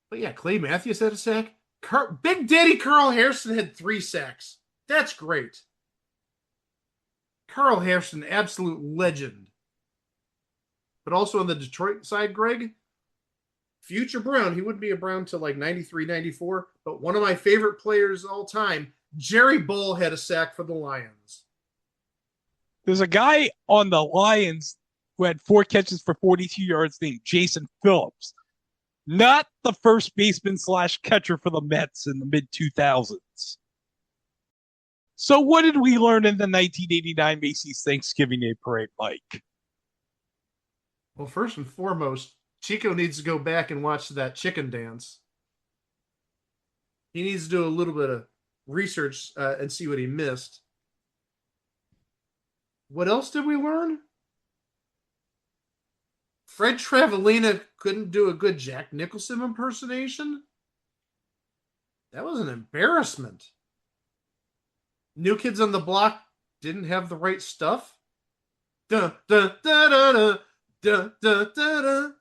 But yeah, Clay Matthews had a sack. Big Daddy Carl Hairston had 3 sacks. That's great. Carl Hairston, absolute legend. But also on the Detroit side, Greg, future Brown, he wouldn't be a Brown till like 93, 94, but one of my favorite players of all time, Jerry Bull, had a sack for the Lions. There's a guy on the Lions who had 4 catches for 42 yards named Jason Phillips. Not the first baseman / catcher for the Mets in the mid-2000s. So what did we learn in the 1989 Macy's Thanksgiving Day Parade, Mike? Well, first and foremost, Chico needs to go back and watch that chicken dance. He needs to do a little bit of research and see what he missed. What else did we learn? Fred Travalena couldn't do a good Jack Nicholson impersonation. That was an embarrassment. New Kids on the Block didn't have the right stuff. Dun, dun, dun, dun, dun, dun, dun, dun,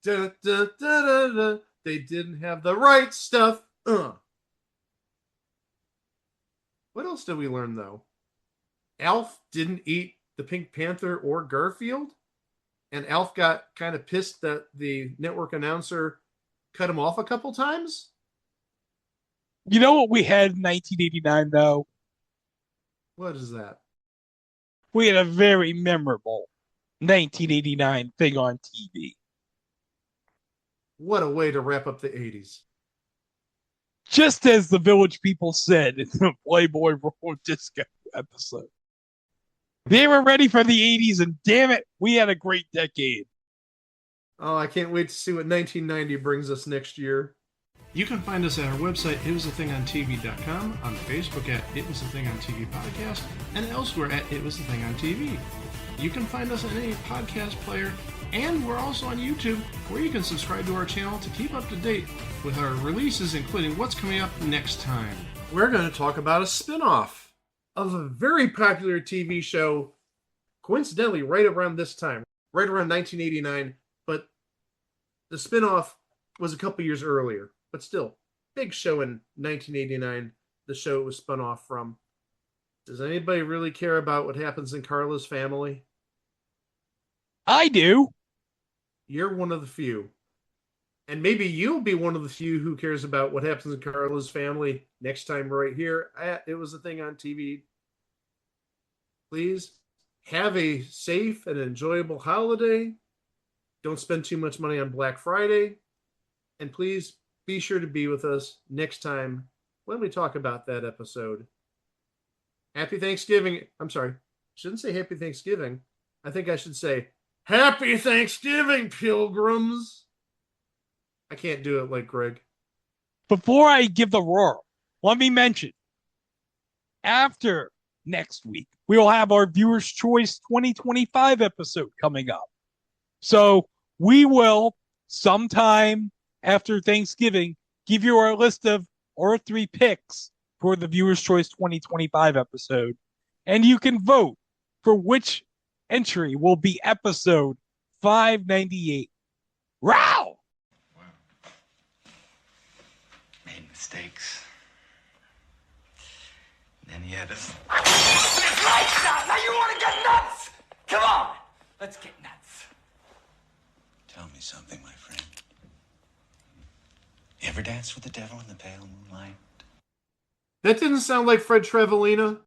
dun, dun, dun, dun. They didn't have the right stuff. What else did we learn, though? Alf didn't eat the Pink Panther or Garfield. And Alf got kind of pissed that the network announcer cut him off a couple times. You know what we had in 1989, though? What is that? We had a very memorable 1989 thing on TV. What a way to wrap up the 80s. Just as the Village People said in the Playboy Roll Disco episode. They were ready for the 80s, and damn it, we had a great decade. Oh, I can't wait to see what 1990 brings us next year. You can find us at our website, itwasathingontv.com, on Facebook at It Was a Thing on TV Podcast, and elsewhere at It Was a Thing on TV. You can find us on any podcast player, and we're also on YouTube, where you can subscribe to our channel to keep up to date with our releases, including what's coming up next time. We're going to talk about a spin-off. of a very popular TV show, coincidentally, right around this time, right around 1989, but the spinoff was a couple years earlier, but still, big show in 1989, the show it was spun off from. Does anybody really care about what happens in Carla's family? I do. You're one of the few. And maybe you'll be one of the few who cares about what happens in Carla's family next time right here at It Was a Thing on TV. Please have a safe and enjoyable holiday. Don't spend too much money on Black Friday. And please be sure to be with us next time when we talk about that episode. Happy Thanksgiving. I'm sorry. I shouldn't say Happy Thanksgiving. I think I should say Happy Thanksgiving, pilgrims. I can't do it like Greg. Before I give the roar, let me mention, after next week, we will have our Viewer's Choice 2025 episode coming up. So we will, sometime after Thanksgiving, give you our list of our 3 picks for the Viewer's Choice 2025 episode. And you can vote for which entry will be episode 598. Wow! Made mistakes. Then he had us. It's lights out! Now you want to get nuts! Come on! Let's get nuts. Tell me something, my friend. You ever dance with the devil in the pale moonlight? That didn't sound like Fred Trevelina.